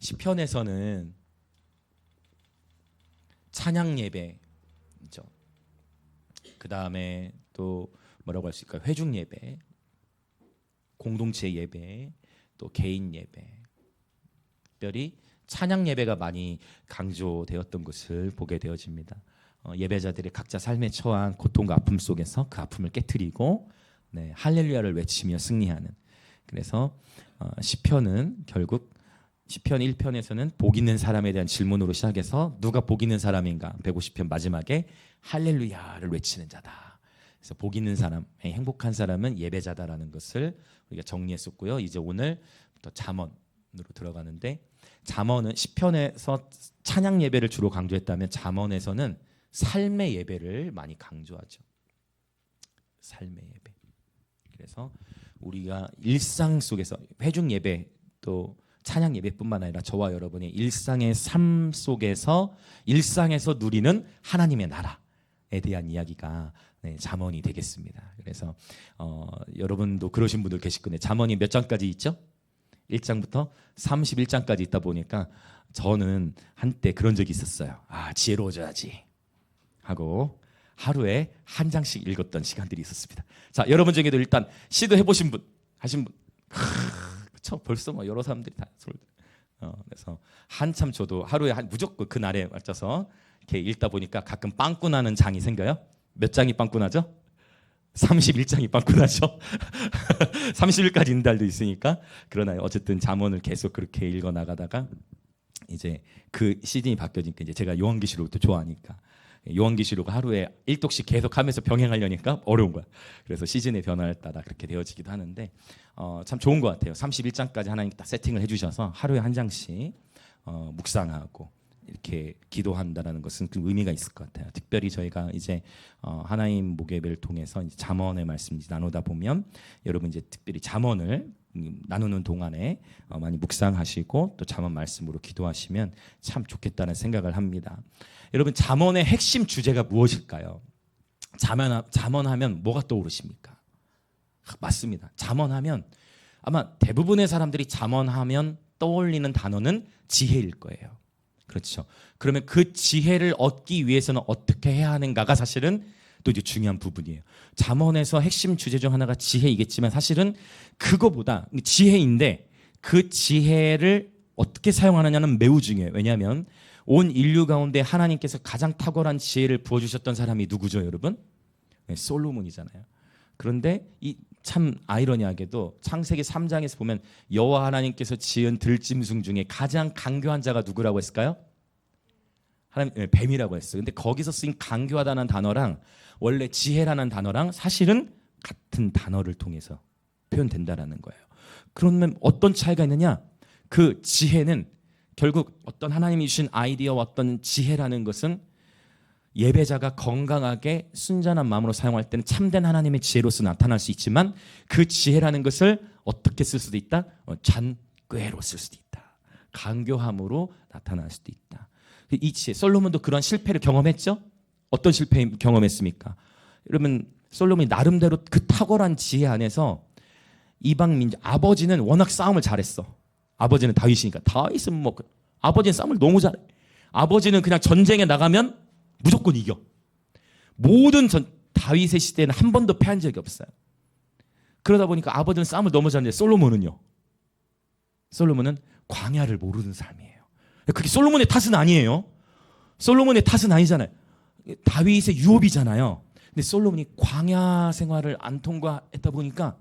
시편에서는 찬양 예배죠. 그 다음에 또 뭐라고 할 수 있을까요? 회중 예배, 공동체 예배, 또 개인 예배. 특별히 찬양 예배가 많이 강조되었던 것을 보게 되어집니다. 예배자들이 각자 삶에 처한 고통과 아픔 속에서 그 아픔을 깨트리고 할렐루야를 외치며 승리하는. 그래서 시편은 결국 시편 1편에서는 복 있는 사람에 대한 질문으로 시작해서 누가 복 있는 사람인가, 150편 마지막에 할렐루야를 외치는 자다. 그래서 복 있는 사람, 행복한 사람은 예배자다라는 것을 우리가 정리했었고요. 이제 오늘부터 잠언으로 들어가는데, 잠언은 시편에서 찬양 예배를 주로 강조했다면 잠언에서는 삶의 예배를 많이 강조하죠. 삶의 예배. 그래서 우리가 일상 속에서 회중 예배 또 찬양 예배뿐만 아니라 저와 여러분의 일상의 삶 속에서 일상에서 누리는 하나님의 나라에 대한 이야기가 잠언이 되겠습니다. 그래서 여러분도 그러신 분들 계실 건데, 잠언이 몇 장까지 있죠? 1장부터 31장까지 있다 보니까 저는 한때 그런 적이 있었어요. 지혜로워져야지 하고 하루에 한 장씩 읽었던 시간들이 있었습니다. 자, 여러분 중에도 일단 시도해 보신 분, 하신 분, 그렇죠? 벌써 뭐 여러 사람들이 다 그래서 한참 저도 하루에 무조건 그 날에 맞춰서 이렇게 읽다 보니까 가끔 빵꾸 나는 장이 생겨요. 몇 장이 빵꾸 나죠? 31장이 빵꾸 나죠. 30일까지 있는 달도 있으니까. 그러나 어쨌든 잠언을 계속 그렇게 읽어 나가다가 이제 그 시즌이 바뀌어지니까 이제 제가 요한계시록도 좋아하니까 요한계시록 하루에 1독씩 계속 하면서 병행하려니까 어려운 거야. 그래서 시즌의 변화에 따라 그렇게 되어지기도 하는데 참 좋은 것 같아요. 31장까지 하나님 딱 세팅을 해주셔서 하루에 한 장씩 묵상하고 이렇게 기도한다라는 것은 그 의미가 있을 것 같아요. 특별히 저희가 이제 하나님 목예배를 통해서 이제 잠언의 말씀 나누다 보면 여러분 이제 특별히 잠언을 나누는 동안에 많이 묵상하시고 또 잠언 말씀으로 기도하시면 참 좋겠다는 생각을 합니다. 여러분, 잠언의 핵심 주제가 무엇일까요? 잠언하면 뭐가 떠오르십니까? 맞습니다. 잠언하면 아마 대부분의 사람들이 잠언하면 떠올리는 단어는 지혜일 거예요. 그렇죠. 그러면 그 지혜를 얻기 위해서는 어떻게 해야 하는가가 사실은 또 이제 중요한 부분이에요. 잠언에서 핵심 주제 중 하나가 지혜이겠지만 사실은 그거보다 지혜인데 그 지혜를 어떻게 사용하느냐는 매우 중요해요. 왜냐하면 온 인류 가운데 하나님께서 가장 탁월한 지혜를 부어주셨던 사람이 누구죠, 여러분? 솔로몬이잖아요. 그런데 이 참 아이러니하게도 창세기 3장에서 보면 여호와 하나님께서 지은 들짐승 중에 가장 강교한 자가 누구라고 했을까요? 하나님, 뱀이라고 했어요. 근데 거기서 쓰인 강교하다는 단어랑 원래 지혜라는 단어랑 사실은 같은 단어를 통해서 표현된다라는 거예요. 그러면 어떤 차이가 있느냐? 그 지혜는 결국 어떤 하나님이 주신 아이디어와 어떤 지혜라는 것은 예배자가 건강하게 순전한 마음으로 사용할 때는 참된 하나님의 지혜로서 나타날 수 있지만 그 지혜라는 것을 어떻게 쓸 수도 있다? 잔꾀로 쓸 수도 있다. 강교함으로 나타날 수도 있다. 이 지혜, 솔로몬도 그런 실패를 경험했죠? 어떤 실패 경험했습니까? 여러분, 솔로몬이 나름대로 그 탁월한 지혜 안에서 이방 민족, 아버지는 워낙 싸움을 잘했어. 아버지는 다윗이니까. 다윗은 뭐 아버지는 싸움을 너무 잘해. 아버지는 그냥 전쟁에 나가면 무조건 이겨. 모든 다윗의 시대에는 한 번도 패한 적이 없어요. 그러다 보니까 아버지는 싸움을 너무 잘하는데 솔로몬은요? 솔로몬은 광야를 모르는 사람이에요. 그게 솔로몬의 탓은 아니에요. 솔로몬의 탓은 아니잖아요. 다윗의 유업이잖아요. 근데 솔로몬이 광야 생활을 안 통과했다 보니까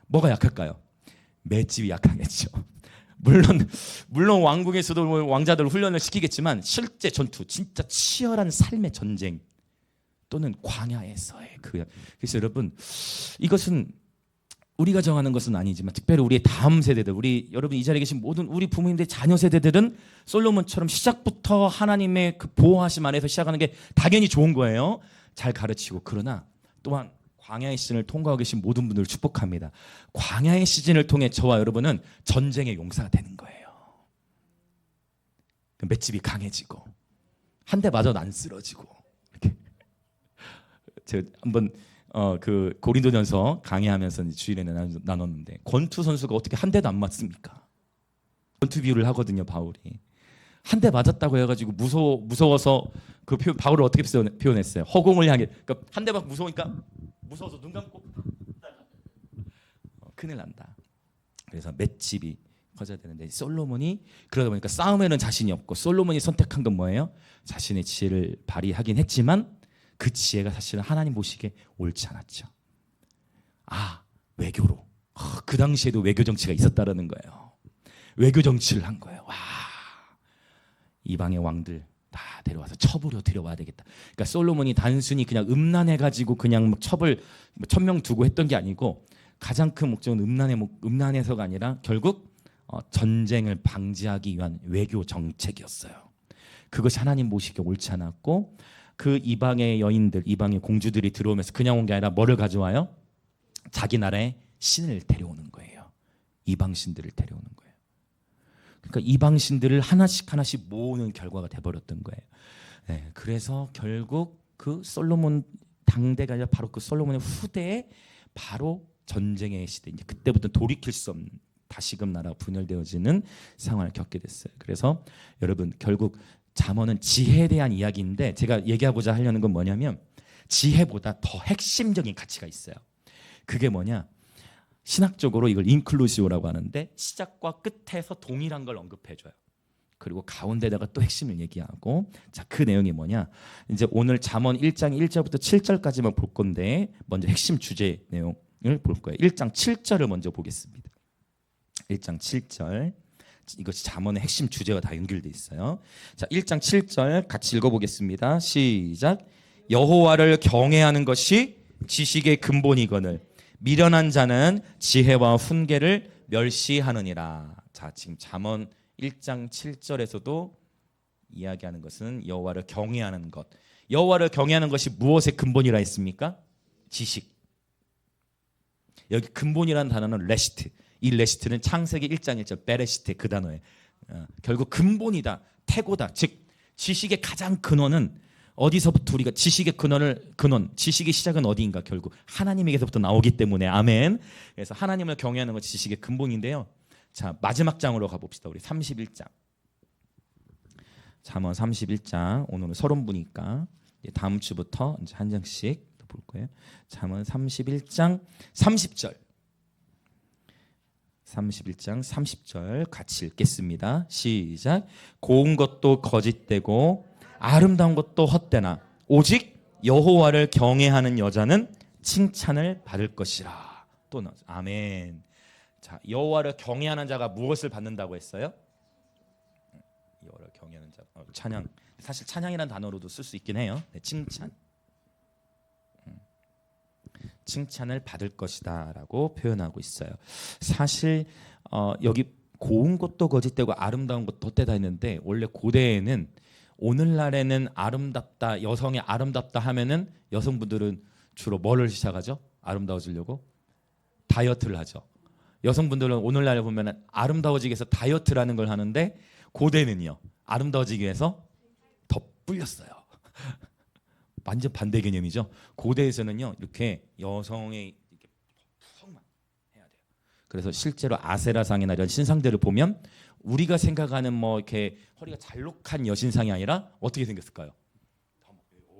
뭐가 약할까요? 맷집이 약하겠죠. 물론 왕국에서도 왕자들 훈련을 시키겠지만 실제 전투, 진짜 치열한 삶의 전쟁 또는 광야에서의 그래서 여러분, 이것은 우리가 정하는 것은 아니지만 특별히 우리의 다음 세대들, 여러분 이 자리에 계신 모든 우리 부모님들의 자녀 세대들은 솔로몬처럼 시작부터 하나님의 그 보호하심 안에서 시작하는 게 당연히 좋은 거예요. 잘 가르치고. 그러나 또한 광야의 시즌을 통과하고 계신 모든 분들을 축복합니다. 광야의 시즌을 통해 저와 여러분은 전쟁의 용사가 되는 거예요. 맷집이 강해지고 한 대 맞아도 안 쓰러지고. 이렇게. 제가 한번 그 고린도전서 강의하면서 주일에 나눴는데 권투 선수가 어떻게 한 대도 안 맞습니까? 전투비유를 하거든요. 바울이 한 대 맞았다고 해가지고 무서워서 그 바울을 어떻게 표현했어요? 허공을 향해. 그러니까 한 대 맞고 무서우니까 무서워서 눈 감고 큰일 난다. 그래서 맷집이 커져야 되는데 솔로몬이 그러다 보니까 싸움에는 자신이 없고 솔로몬이 선택한 건 뭐예요? 자신의 지혜를 발휘하긴 했지만 그 지혜가 사실은 하나님 보시기에 옳지 않았죠. 외교로 그 당시에도 외교 정치가 있었다라는 거예요. 외교 정치를 한 거예요. 이방의 왕들 다 데려와서 첩으로 들여와야 되겠다. 그러니까 솔로몬이 단순히 그냥 음란해가지고 그냥 첩을 1000명 두고 했던 게 아니고 가장 큰 목적은 음란해서가 아니라 결국 전쟁을 방지하기 위한 외교 정책이었어요. 그것이 하나님 보시기에 옳지 않았고 그 이방의 여인들, 이방의 공주들이 들어오면서 그냥 온 게 아니라 뭐를 가져와요? 자기 나라의 신을 데려오는 거예요. 이방 신들을 데려오는 거예요. 그러니까 이방 신들을 하나씩 모으는 결과가 돼버렸던 거예요. 네, 그래서 결국 그 솔로몬 당대가 아니라 바로 그 솔로몬의 후대에 바로 전쟁의 시대, 이제 그때부터 돌이킬 수 없는 다시금 나라가 분열되어지는 상황을 겪게 됐어요. 그래서 여러분 결국 잠언은 지혜에 대한 이야기인데 제가 얘기하고자 하려는 건 뭐냐면 지혜보다 더 핵심적인 가치가 있어요. 그게 뭐냐? 신학적으로 이걸 인클루시오라고 하는데 시작과 끝에서 동일한 걸 언급해줘요. 그리고 가운데다가 또 핵심을 얘기하고 자, 그 내용이 뭐냐? 이제 오늘 잠언 1장 1절부터 7절까지만 볼 건데 먼저 핵심 주제 내용을 볼 거예요. 1장 7절을 먼저 보겠습니다. 1장 7절 이것이 잠언의 핵심 주제와 다 연결돼 있어요. 자, 1장 7절 같이 읽어보겠습니다. 시작. 여호와를 경외하는 것이 지식의 근본이거늘 미련한 자는 지혜와 훈계를 멸시하느니라. 자, 지금 잠언 1장 7절에서도 이야기하는 것은 여호와를 경외하는 것. 여호와를 경외하는 것이 무엇의 근본이라 했습니까? 지식. 여기 근본이라는 단어는 레시트. 이 레시트는 창세기 1장 1절 베레시트 그 단어에 결국 근본이다, 태고다. 즉 지식의 가장 근원은 어디서부터 우리가 지식의 지식의 시작은 어디인가? 결국 하나님에게서부터 나오기 때문에 아멘. 그래서 하나님을 경외하는 것이 지식의 근본인데요. 자, 마지막 장으로 가봅시다. 우리 31장. 잠언 31장. 오늘은 서론부니까 다음 주부터 이제 한 장씩 볼 거예요. 잠언 31장 30절. 31장 30절 같이 읽겠습니다. 시작. 고운 것도 거짓되고 아름다운 것도 헛되나 오직 여호와를 경외하는 여자는 칭찬을 받을 것이라. 또 나오죠. 아멘. 자, 여호와를 경외하는 자가 무엇을 받는다고 했어요? 여호와를 경외하는 자. 찬양. 사실 찬양이라는 단어로도 쓸 수 있긴 해요. 네, 칭찬. 칭찬을 받을 것이다라고 표현하고 있어요. 사실 여기 고운 것도 거짓되고 아름다운 것도 헛되다 했는데 원래 고대에는 오늘날에는 아름답다, 여성이 아름답다 하면은 여성분들은 주로 뭐를 시작하죠? 아름다워지려고 다이어트를 하죠. 여성분들은 오늘날에 보면 아름다워지기 위해서 다이어트라는 걸 하는데 고대는요 아름다워지기 위해서 더 불렸어요. 완전 반대 개념이죠. 고대에서는요 이렇게 여성의 이렇게 푹만 해야 돼요. 그래서 실제로 아세라상이나 이런 신상들을 보면 우리가 생각하는 뭐 이렇게 허리가 잘록한 여신상이 아니라 어떻게 생겼을까요?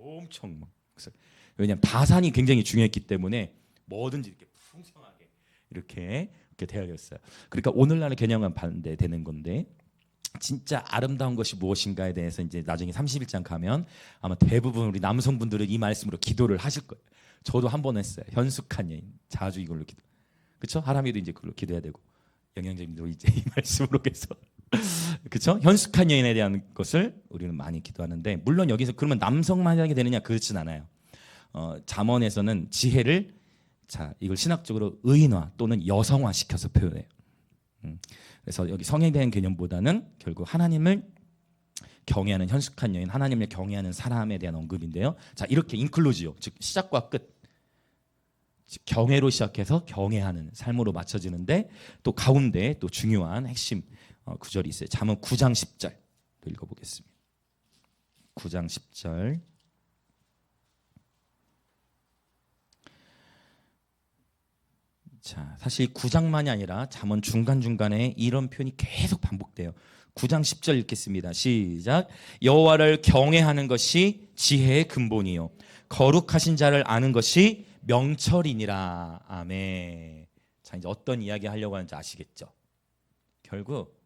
엄청 막. 왜냐하면 다산이 굉장히 중요했기 때문에 뭐든지 이렇게 풍성하게 이렇게 되어졌어요. 그러니까 오늘날의 개념은 반대되는 건데 진짜 아름다운 것이 무엇인가에 대해서 이제 나중에 31장 가면 아마 대부분 우리 남성분들은 이 말씀으로 기도를 하실 거예요. 저도 한 번 했어요. 현숙한 여인 자주 이걸로 기도. 그렇죠? 하람이도 이제 그걸로 기도해야 되고. 영양제님도 이제 이 말씀으로 해서 그렇죠? 현숙한 여인에 대한 것을 우리는 많이 기도하는데 물론 여기서 그러면 남성만 하게 되느냐 그렇진 않아요. 잠언에서는 지혜를 자 이걸 신학적으로 의인화 또는 여성화 시켜서 표현해요. 그래서 여기 성에 대한 개념보다는 결국 하나님을 경외하는 현숙한 여인, 하나님을 경외하는 사람에 대한 언급인데요. 자 이렇게 인클루지오 즉 시작과 끝 경외로 시작해서 경외하는 삶으로 맞춰지는데 또 가운데 또 중요한 핵심 구절이 있어요. 잠언 9장 10절 읽어보겠습니다. 9장 10절 자, 사실 9장만이 아니라 잠언 중간중간에 이런 표현이 계속 반복돼요. 9장 10절 읽겠습니다. 시작. 여호와를 경외하는 것이 지혜의 근본이요 거룩하신 자를 아는 것이 명철이니라. 아멘. 자, 이제 어떤 이야기 하려고 하는지 아시겠죠? 결국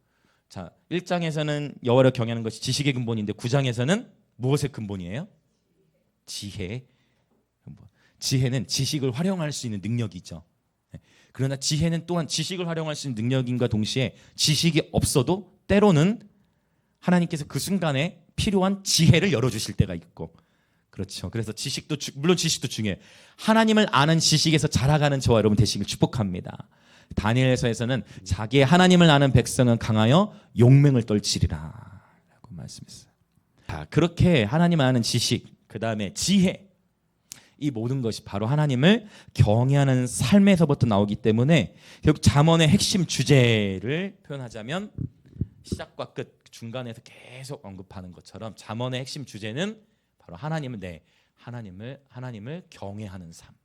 자, 1장에서는 여호와를 경외하는 것이 지식의 근본인데 9장에서는 무엇의 근본이에요? 지혜의 근본. 지혜는 지식을 활용할 수 있는 능력이죠. 그러나 지혜는 또한 지식을 활용할 수 있는 능력인과 동시에 지식이 없어도 때로는 하나님께서 그 순간에 필요한 지혜를 열어주실 때가 있고, 그렇죠. 그래서 지식도 물론 지식도 중요해요. 하나님을 아는 지식에서 자라가는 저와 여러분 되시길 축복합니다. 다니엘서에서는 자기의 하나님을 아는 백성은 강하여 용맹을 떨치리라 라고 말씀했어요. 자, 그렇게 하나님 아는 지식, 그 다음에 지혜, 이 모든 것이 바로 하나님을 경외하는 삶에서부터 나오기 때문에 결국 잠언의 핵심 주제를 표현하자면 시작과 끝 중간에서 계속 언급하는 것처럼 잠언의 핵심 주제는 바로 하나님을 경외하는 삶.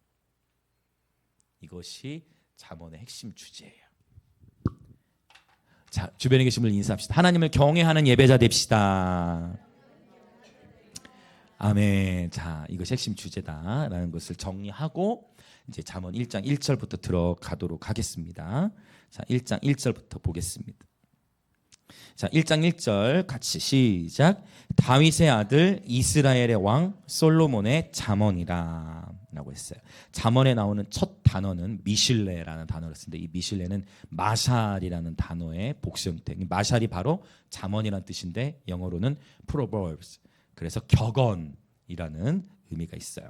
이것이 잠언의 핵심 주제예요. 자, 주변에 계신 분들 인사합시다. 하나님을 경외하는 예배자 됩시다. 아멘. 자, 이것이 핵심 주제다라는 것을 정리하고 이제 잠언 1장 1절부터 들어가도록 하겠습니다. 자, 1장 1절부터 보겠습니다. 자, 1장 1절 같이 시작. 다윗의 아들 이스라엘의 왕 솔로몬의 잠언이라 라고 했어요. 잠언에 나오는 첫 단어는 미실레라는 단어를 쓰는데 이 미실레는 마샬이라는 단어의 복수 형태. 마샬이 바로 잠언이라는 뜻인데 영어로는 proverbs. 그래서 격언이라는 의미가 있어요.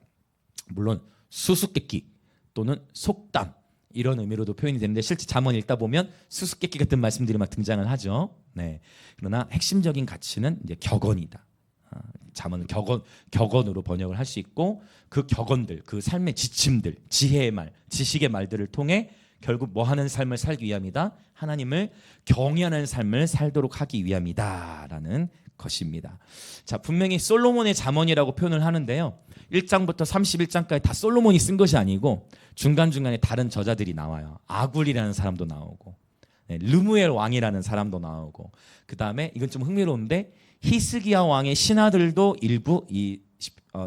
물론 수수께끼 또는 속담 이런 의미로도 표현이 되는데 실제 잠언 읽다 보면 수수께끼 같은 말씀들이 막 등장을 하죠. 네. 그러나 핵심적인 가치는 이제 격언이다. 잠언은 격언으로 번역을 할 수 있고 그 격언들, 그 삶의 지침들, 지혜의 말, 지식의 말들을 통해 결국 뭐 하는 삶을 살기 위함이다. 하나님을 경외하는 삶을 살도록 하기 위함이다라는 것입니다. 자, 분명히 솔로몬의 잠언이라고 표현을 하는데요. 1장부터 31장까지 다 솔로몬이 쓴 것이 아니고 중간중간에 다른 저자들이 나와요. 아굴이라는 사람도 나오고 르무엘 왕이라는 사람도 나오고 그 다음에 이건 좀 흥미로운데 히스기야 왕의 신하들도 일부 이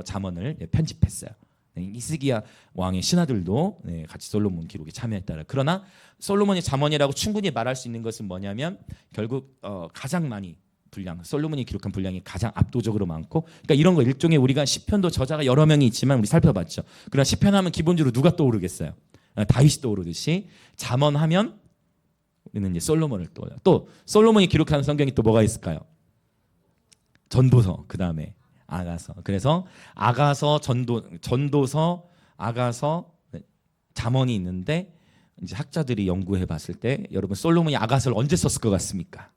잠언을 편집했어요. 히스기야 왕의 신하들도 같이 솔로몬 기록에 참여했다. 그러나 솔로몬의 잠언이라고 충분히 말할 수 있는 것은 뭐냐면 결국 가장 많이 분량, 솔로몬이 기록한 분량이 가장 압도적으로 많고, 그러니까 이런 거 일종의 우리가 시편도 저자가 여러 명이 있지만 우리 살펴봤죠. 그러나 시편 하면 기본적으로 누가 떠오르겠어요? 다윗이 떠오르듯이 잠언하면 우리는 이제 솔로몬을 떠올려요. 또 솔로몬이 기록한 성경이 또 뭐가 있을까요? 전도서, 그 다음에 아가서. 그래서 아가서, 전도서, 아가서, 잠언이 있는데 이제 학자들이 연구해봤을 때 여러분 솔로몬이 아가서를 언제 썼을 것 같습니까?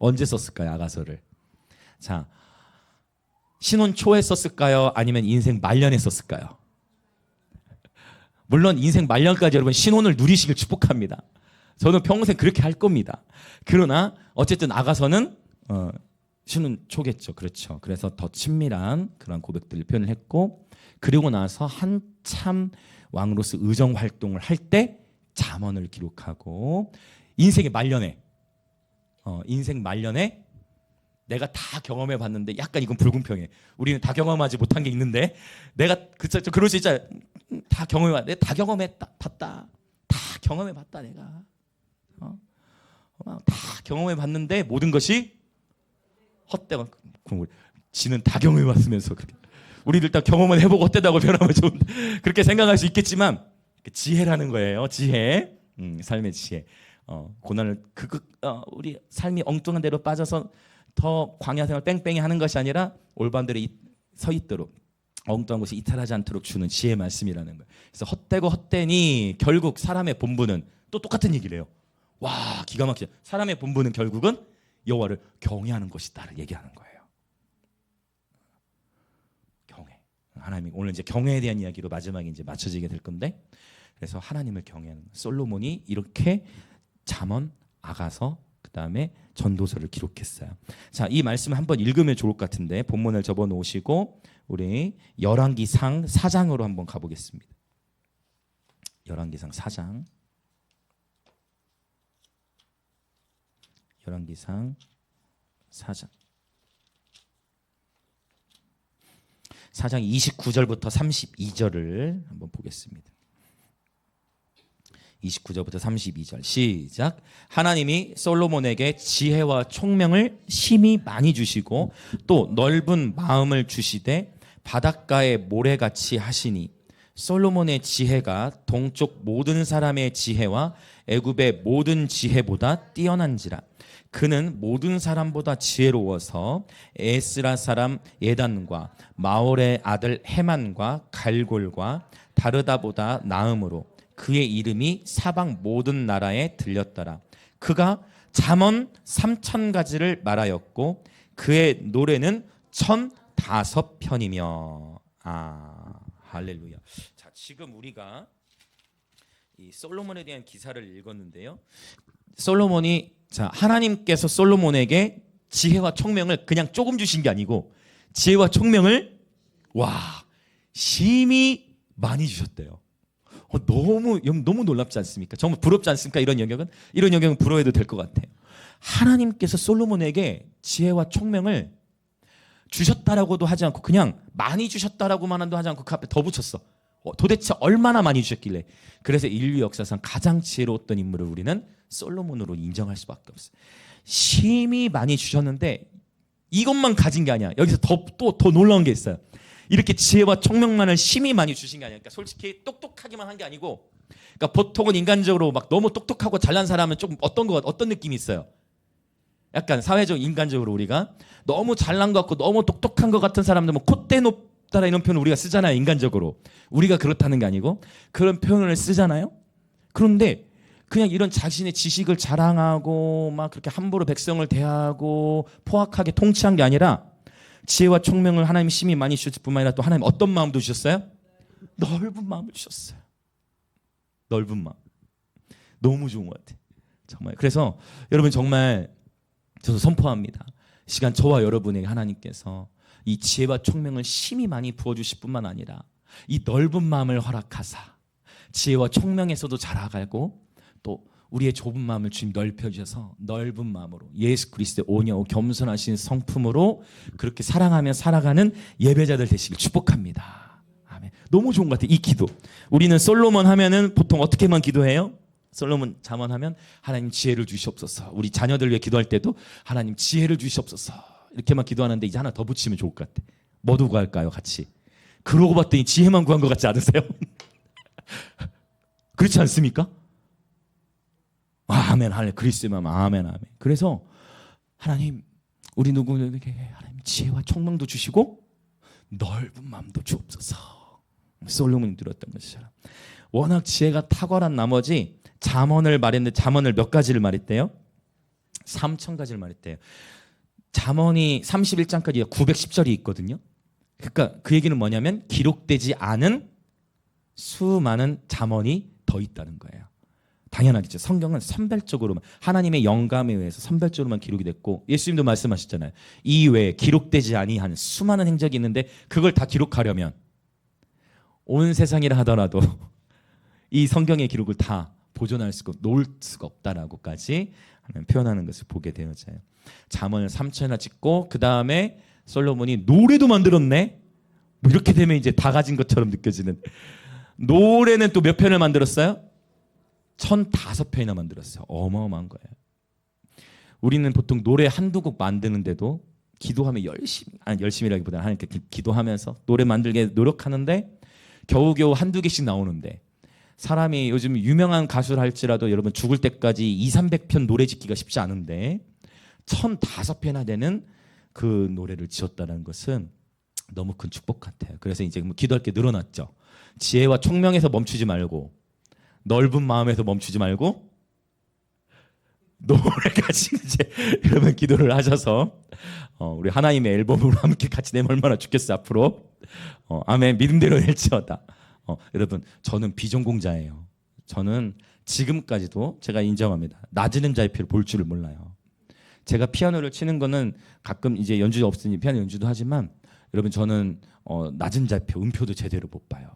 언제 썼을까요? 아가서를. 자, 신혼 초에 썼을까요? 아니면 인생 말년에 썼을까요? 물론 인생 말년까지 여러분 신혼을 누리시길 축복합니다. 저는 평생 그렇게 할 겁니다. 그러나 어쨌든 아가서는 신혼 초겠죠. 그렇죠. 그래서 더 친밀한 그런 고백들을 표현을 했고, 그리고 나서 한참 왕으로서 의정 활동을 할 때 잠언을 기록하고 인생의 말년에 내가 다 경험해 봤는데 약간 이건 불공평해. 우리는 다 경험하지 못한 게 있는데 내가 그럴 수 있잖아요. 다 경험해 봤다 내가. 다 경험해 봤는데 모든 것이 헛되고 지는 다 경험해 봤으면서 그렇게. 우리들 다 경험을 해보고 헛되다고 변하면 좀 그렇게 생각할 수 있겠지만 지혜라는 거예요. 지혜. 삶의 지혜. 고난을 우리 삶이 엉뚱한 대로 빠져서 더 광야 생활 뺑뺑이 하는 것이 아니라 올바른 대로 서 있도록 엉뚱한 것이 이탈하지 않도록 주는 지혜의 말씀이라는 거예요. 그래서 헛되고 헛되니 결국 사람의 본분은 또 똑같은 얘기를 해요. 와, 기가 막히죠. 사람의 본분은 결국은 여호와를 경외하는 것이다를 얘기하는 거예요. 경외. 하나님 오늘 이제 경외에 대한 이야기로 마지막에 이제 맞춰지게 될 건데, 그래서 하나님을 경외하는 솔로몬이 이렇게 잠언, 아가서, 그 다음에 전도서를 기록했어요. 자, 이 말씀 한번 읽으면 좋을 것 같은데 본문을 접어 놓으시고 우리 열왕기상 4장으로 한번 가보겠습니다. 열왕기상 4장. 열왕기상 4장. 4장 29절부터 32절을 한번 보겠습니다. 29절부터 32절 시작. 하나님이 솔로몬에게 지혜와 총명을 심히 많이 주시고 또 넓은 마음을 주시되 바닷가의 모래같이 하시니 솔로몬의 지혜가 동쪽 모든 사람의 지혜와 애굽의 모든 지혜보다 뛰어난지라. 그는 모든 사람보다 지혜로워서 에스라 사람 예단과 마올의 아들 헤만과 갈골과 다르다보다 나음으로 그의 이름이 사방 모든 나라에 들렸더라. 그가 잠언 3,000가지를 말하였고 그의 노래는 1,005편이며. 할렐루야. 자, 지금 우리가 이 솔로몬에 대한 기사를 읽었는데요. 솔로몬이 하나님께서 솔로몬에게 지혜와 총명을 그냥 조금 주신 게 아니고 지혜와 총명을 심히 많이 주셨대요. 너무 놀랍지 않습니까? 정말 부럽지 않습니까? 이런 영역은 부러워해도 될 것 같아요. 하나님께서 솔로몬에게 지혜와 총명을 주셨다라고도 하지 않고 그냥 많이 주셨다라고만 하지 않고 그 앞에 더 붙였어. 도대체 얼마나 많이 주셨길래. 그래서 인류 역사상 가장 지혜로웠던 인물을 우리는 솔로몬으로 인정할 수밖에 없어요. 심히 많이 주셨는데 이것만 가진 게 아니야. 여기서 더 놀라운 게 있어요. 이렇게 지혜와 총명만을 심히 많이 주신 게 아니야. 그러니까 솔직히 똑똑하기만 한 게 아니고, 그러니까 보통은 인간적으로 막 너무 똑똑하고 잘난 사람은 조금 어떤 느낌이 있어요. 약간 사회적 인간적으로 우리가 너무 잘난 것 같고 너무 똑똑한 것 같은 사람들 뭐 콧대 높다라 이런 표현을 우리가 쓰잖아요. 인간적으로 우리가 그렇다는 게 아니고 그런 표현을 쓰잖아요. 그런데 그냥 이런 자신의 지식을 자랑하고 막 그렇게 함부로 백성을 대하고 포악하게 통치한 게 아니라 지혜와 총명을 하나님이 심히 많이 주셨을 뿐만 아니라 또 하나님 어떤 마음도 주셨어요? 넓은 마음을 주셨어요. 넓은 마음. 너무 좋은 것 같아요. 정말. 그래서 여러분 정말 저도 선포합니다. 시간 저와 여러분에게 하나님께서 이 지혜와 총명을 심히 많이 부어주실 뿐만 아니라 이 넓은 마음을 허락하사 지혜와 총명에서도 자라가고 또 우리의 좁은 마음을 주님 넓혀주셔서 넓은 마음으로 예수 그리스도의 온유하고 겸손하신 성품으로 그렇게 사랑하며 살아가는 예배자들 되시길 축복합니다. 아멘. 너무 좋은 것 같아요. 이 기도. 우리는 솔로몬 하면은 보통 어떻게만 기도해요? 솔로몬 잠언하면 하나님 지혜를 주시옵소서. 우리 자녀들 위해 기도할 때도 하나님 지혜를 주시옵소서. 이렇게만 기도하는데 이제 하나 더 붙이면 좋을 것 같아. 뭐도 구할까요? 같이. 그러고 봤더니 지혜만 구한 것 같지 않으세요? 그렇지 않습니까? 아멘. 할렐 그리스도의 마음. 아멘. 그래서 하나님 우리 누구에게 하나님 지혜와 총명도 주시고 넓은 마음도 주옵소서. 솔로몬이 들었던 것처럼 워낙 지혜가 탁월한 나머지 잠언을 말했는데 잠언을 몇 가지를 말했대요? 3,000가지를 말했대요. 잠언이 31장까지 910절이 있거든요. 그러니까 그 얘기는 뭐냐면 기록되지 않은 수많은 잠언이 더 있다는 거예요. 당연하겠죠. 성경은 선별적으로만 하나님의 영감에 의해서 선별적으로만 기록이 됐고 예수님도 말씀하셨잖아요. 이 외에 기록되지 아니한 수많은 행적이 있는데 그걸 다 기록하려면 온 세상이라 하더라도 이 성경의 기록을 다 보존할 수가 놓을 수가 없다라고까지 표현하는 것을 보게 되어져요. 잠언을 3,000나 짓고 그 다음에 솔로몬이 노래도 만들었네. 뭐 이렇게 되면 이제 다 가진 것처럼 느껴지는 노래는 또 몇 편을 만들었어요? 1,005편이나 만들었어요. 어마어마한 거예요. 우리는 보통 노래 한두 곡 만드는데도 기도하면 열심히라기보다는 하나님께 기도하면서 노래 만들게 노력하는데 겨우겨우 한두 개씩 나오는데 사람이 요즘 유명한 가수를 할지라도 여러분 죽을 때까지 200~300편 노래 짓기가 쉽지 않은데 1,005편이나 되는 그 노래를 지었다는 것은 너무 큰 축복 같아요. 그래서 이제 뭐 기도할 게 늘어났죠. 지혜와 총명에서 멈추지 말고 넓은 마음에서 멈추지 말고 노래까지 이제 여러분 기도를 하셔서 우리 하나님의 앨범으로 함께 같이 내면 얼마나 좋겠어 앞으로. 아멘. 믿음대로 될지어다. 여러분 저는 비전공자예요. 저는 지금까지도 제가 인정합니다. 낮은 음자의 피를 볼 줄을 몰라요. 제가 피아노를 치는 거는 가끔 이제 연주 없으니 피아노 연주도 하지만 여러분 저는 낮은 자표 음표도 제대로 못 봐요.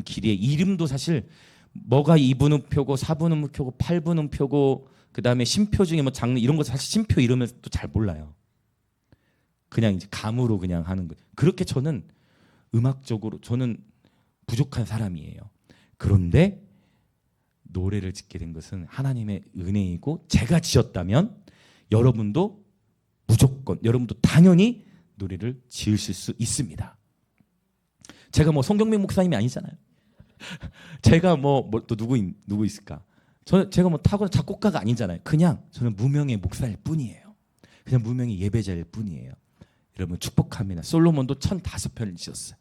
길이의 이름도 사실 뭐가 2분음표고 4분음표고 8분음표고 그다음에 심표 중에 뭐 장르 이런 거 사실 심표 이러면 또 잘 몰라요. 그냥 이제 감으로 그냥 하는 거예요. 그렇게 저는 음악적으로 저는 부족한 사람이에요. 그런데 노래를 짓게 된 것은 하나님의 은혜이고 제가 지었다면 여러분도 무조건 여러분도 당연히 노래를 지으실 수 있습니다. 제가 뭐 송경민 목사님이 아니잖아요. 제가 뭐 또 누구 있을까? 제가 뭐 탁월한 작곡가가 아니잖아요. 그냥 저는 무명의 목사일 뿐이에요. 그냥 무명의 예배자일 뿐이에요. 여러분 축복합니다. 솔로몬도 1005편을 지었어요.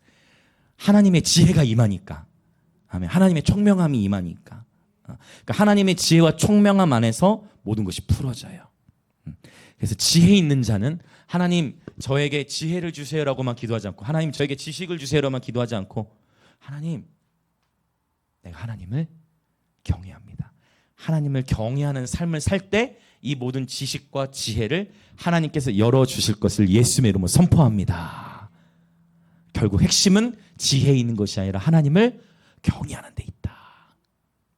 하나님의 지혜가 임하니까. 아멘. 하나님의 총명함이 임하니까. 그러니까 하나님의 지혜와 총명함 안에서 모든 것이 풀어져요. 그래서 지혜 있는 자는 하나님 저에게 지혜를 주세요라고만 기도하지 않고 하나님 저에게 지식을 주세요라고만 기도하지 않고 하나님 내가 하나님을 경외합니다. 하나님을 경외하는 삶을 살 때 이 모든 지식과 지혜를 하나님께서 열어주실 것을 예수님의 이름으로 선포합니다. 결국 핵심은 지혜에 있는 것이 아니라 하나님을 경외하는 데 있다.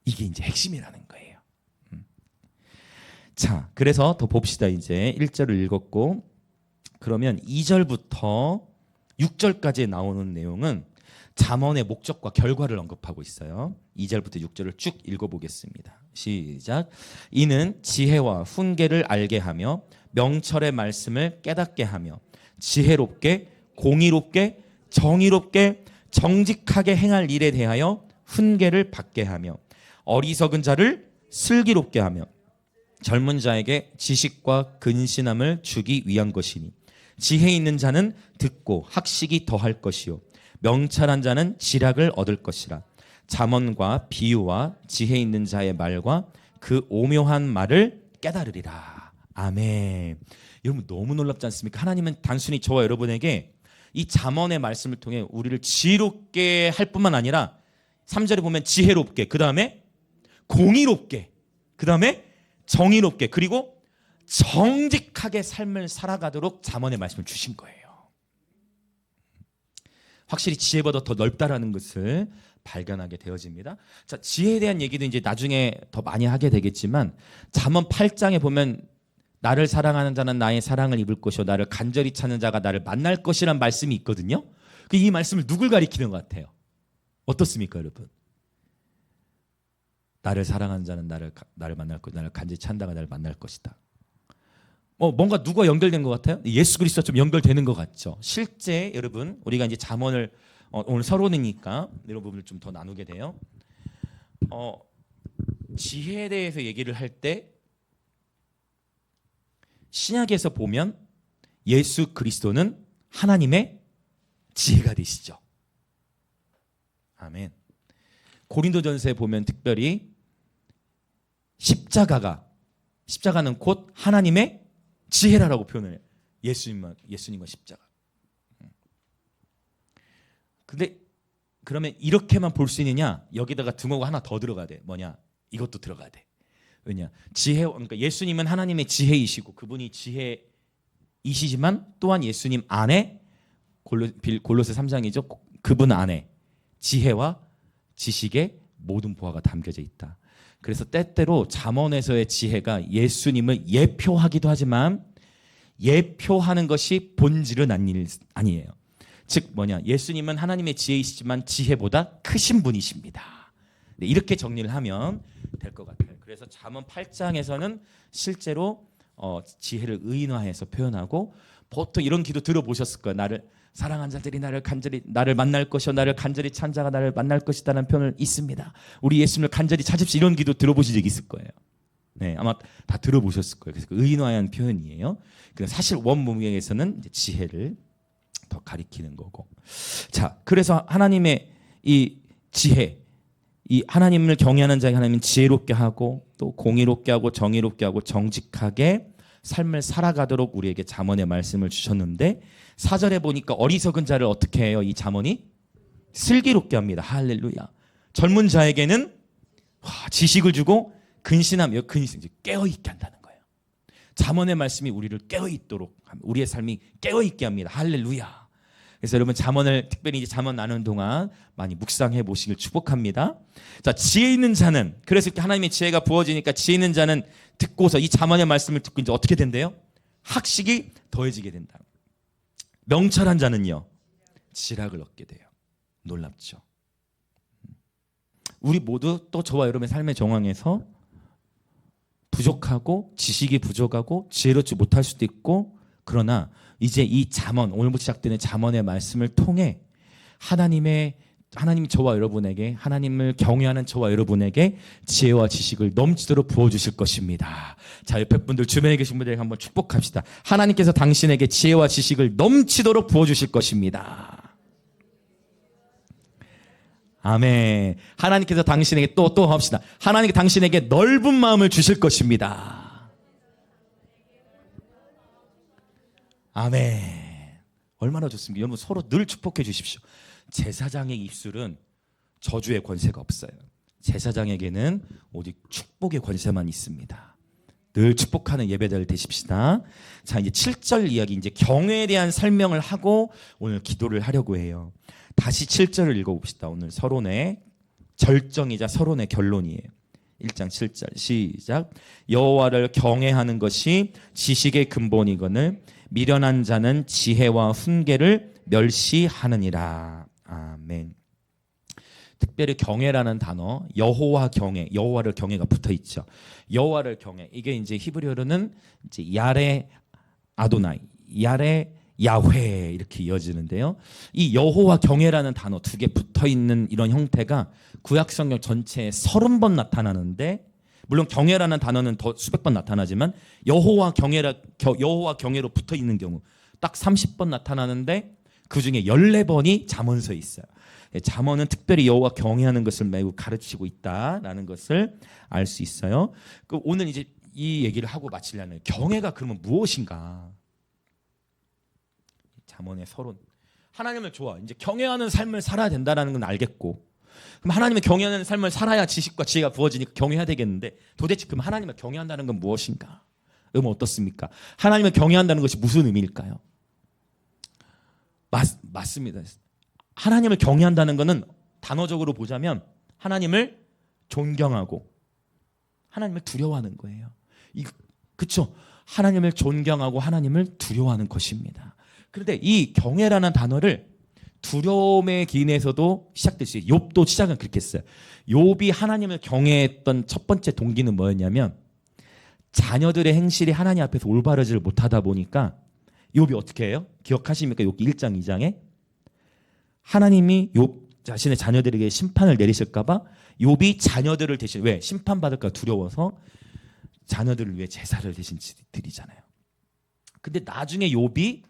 이게 이제 핵심이라는 거예요. 자, 그래서 더 봅시다. 이제 1절을 읽었고 그러면 2절부터 6절까지 나오는 내용은 잠언의 목적과 결과를 언급하고 있어요. 2절부터 6절을 쭉 읽어보겠습니다. 시작. 이는 지혜와 훈계를 알게 하며 명철의 말씀을 깨닫게 하며 지혜롭게 공의롭게 정의롭게 정직하게 행할 일에 대하여 훈계를 받게 하며 어리석은 자를 슬기롭게 하며 젊은 자에게 지식과 근신함을 주기 위한 것이니 지혜 있는 자는 듣고 학식이 더할 것이요 명철한 자는 지략을 얻을 것이라. 잠언과 비유와 지혜 있는 자의 말과 그 오묘한 말을 깨달으리라. 아멘. 여러분 너무 놀랍지 않습니까? 하나님은 단순히 저와 여러분에게 이 잠언의 말씀을 통해 우리를 지혜롭게 할 뿐만 아니라 3절에 보면 지혜롭게, 그 다음에 공의롭게, 그 다음에 정의롭게, 그리고 정직하게 삶을 살아가도록 잠언의 말씀을 주신 거예요. 확실히 지혜보다 더 넓다라는 것을 발견하게 되어집니다. 자, 지혜에 대한 얘기도 이제 나중에 더 많이 하게 되겠지만 잠언 8장에 보면 나를 사랑하는 자는 나의 사랑을 입을 것이요 나를 간절히 찾는 자가 나를 만날 것이란 말씀이 있거든요. 이 말씀을 누굴 가리키는 것 같아요? 어떻습니까, 여러분? 나를 사랑하는 자는 나를 만날 것이다. 나를 간절히 찾는 자가 나를 만날 것이다. 뭔가 누가 연결된 것 같아요? 예수 그리스도와 좀 연결되는 것 같죠. 실제 여러분 우리가 이제 잠언을 오늘 서론이니까 이런 부분을 좀 더 나누게 돼요. 지혜에 대해서 얘기를 할 때 신약에서 보면 예수 그리스도는 하나님의 지혜가 되시죠. 아멘. 고린도전서에 보면 특별히 십자가는 곧 하나님의 지혜라고 표현을 해요. 예수님과 십자가. 근데 그러면 이렇게만 볼 수 있느냐? 여기다가 등호가 하나 더 들어가야 돼. 뭐냐? 이것도 들어가야 돼. 왜냐? 그러니까 예수님은 하나님의 지혜이시고 그분이 지혜이시지만 또한 예수님 안에 골로새 3장이죠. 그분 안에 지혜와 지식의 모든 보화가 담겨져 있다. 그래서 때때로 잠언에서의 지혜가 예수님을 예표하기도 하지만 예표하는 것이 본질은 아니에요. 즉 뭐냐? 예수님은 하나님의 지혜이시지만 지혜보다 크신 분이십니다. 이렇게 정리를 하면 될 것 같아요. 그래서 잠언 8장에서는 실제로 지혜를 의인화해서 표현하고 보통 이런 기도 들어보셨을 거예요. 나를 사랑한 자들이 나를 만날 것이요 나를 간절히 찾는 자가 나를 만날 것이다라는 표현을 있습니다. 우리 예수님을 간절히 찾읍시다 이런 기도 들어보신 적 있을 거예요. 네, 아마 다 들어보셨을 거예요. 그래서 의인화한 표현이에요. 사실 원문맥에서는 지혜를 더 가리키는 거고. 자, 그래서 하나님의 이 지혜, 이 하나님을 경외하는 자에게 하나님은 지혜롭게 하고 또 공의롭게 하고 정의롭게 하고 정직하게 삶을 살아가도록 우리에게 잠언의 말씀을 주셨는데 4절에 보니까 어리석은 자를 어떻게 해요? 이 잠언이 슬기롭게 합니다. 할렐루야. 젊은 자에게는 지식을 주고 근신함, 깨어있게 한다는 거예요. 잠언의 말씀이 우리를 깨어있도록 우리의 삶이 깨어있게 합니다. 할렐루야. 그래서 여러분 잠언을 특별히 이제 잠언 나누는 동안 많이 묵상해 보시길 축복합니다. 자, 지혜 있는 자는, 그래서 이렇게 하나님의 지혜가 부어지니까 지혜 있는 자는 듣고서 이 잠언의 말씀을 듣고 이제 어떻게 된대요? 학식이 더해지게 된다. 명철한 자는요, 지략을 얻게 돼요. 놀랍죠. 우리 모두 또 저와 여러분의 삶의 정황에서 부족하고 지식이 부족하고 지혜롭지 못할 수도 있고, 그러나 이제 이 잠언, 오늘부터 시작되는 잠언의 말씀을 통해 하나님이 저와 여러분에게, 하나님을 경외하는 저와 여러분에게 지혜와 지식을 넘치도록 부어주실 것입니다. 자, 옆에 분들, 주변에 계신 분들에게 한번 축복합시다. 하나님께서 당신에게 지혜와 지식을 넘치도록 부어주실 것입니다. 아멘. 하나님께서 당신에게 또 합시다. 하나님께 당신에게 넓은 마음을 주실 것입니다. 아멘. 얼마나 좋습니까? 여러분, 서로 늘 축복해 주십시오. 제사장의 입술은 저주의 권세가 없어요. 제사장에게는 오직 축복의 권세만 있습니다. 늘 축복하는 예배자를 되십시다. 자, 이제 7절 이야기, 이제 경외에 대한 설명을 하고 오늘 기도를 하려고 해요. 다시 7절을 읽어봅시다. 오늘 서론의 절정이자 서론의 결론이에요. 1장 7절 시작. 여호와를 경외하는 것이 지식의 근본이거늘 미련한 자는 지혜와 훈계를 멸시하느니라. 아멘. 특별히 경외라는 단어, 여호와 경외, 여호와를 경외가 붙어 있죠. 여호와를 경외, 이게 이제 히브리어로는 이제 야레 아도나이, 야레 야훼 이렇게 이어지는데요. 이 여호와 경외라는 단어 두 개 붙어 있는 이런 형태가 구약 성경 전체에 30번 나타나는데, 물론 경외라는 단어는 더 수백 번 나타나지만 여호와 경외로 붙어 있는 경우 딱 30번 나타나는데 그 중에 14번이 잠언서에 있어요. 잠언은 특별히 여호와 경외하는 것을 매우 가르치고 있다라는 것을 알 수 있어요. 오늘 이제 이 얘기를 하고 마치려는, 경외가 그러면 무엇인가? 잠언의 서론. 하나님을 이제 경외하는 삶을 살아야 된다는 건 알겠고, 그럼 하나님을 경외하는 삶을 살아야 지식과 지혜가 부어지니까 경외해야 되겠는데, 도대체 그럼 하나님을 경외한다는 건 무엇인가? 여러분 어떻습니까? 하나님을 경외한다는 것이 무슨 의미일까요? 맞습니다. 하나님을 경외한다는 것은 단어적으로 보자면 하나님을 존경하고 하나님을 두려워하는 거예요. 그렇죠? 하나님을 존경하고 하나님을 두려워하는 것입니다. 그런데 이 경외라는 단어를 두려움의 기인에서도 시작될 수 있어요. 욥도 시작은 그렇게 했어요. 욥이 하나님을 경외했던 첫 번째 동기는 뭐였냐면, 자녀들의 행실이 하나님 앞에서 올바르지를 못하다 보니까 욥이 어떻게 해요? 기억하십니까? 욥기 1장 2장에 하나님이 욥 자신의 자녀들에게 심판을 내리실까 봐 욥이 자녀들을 대신, 왜? 심판받을까 두려워서 자녀들을 위해 제사를 대신 드리잖아요. 근데 나중에 욥이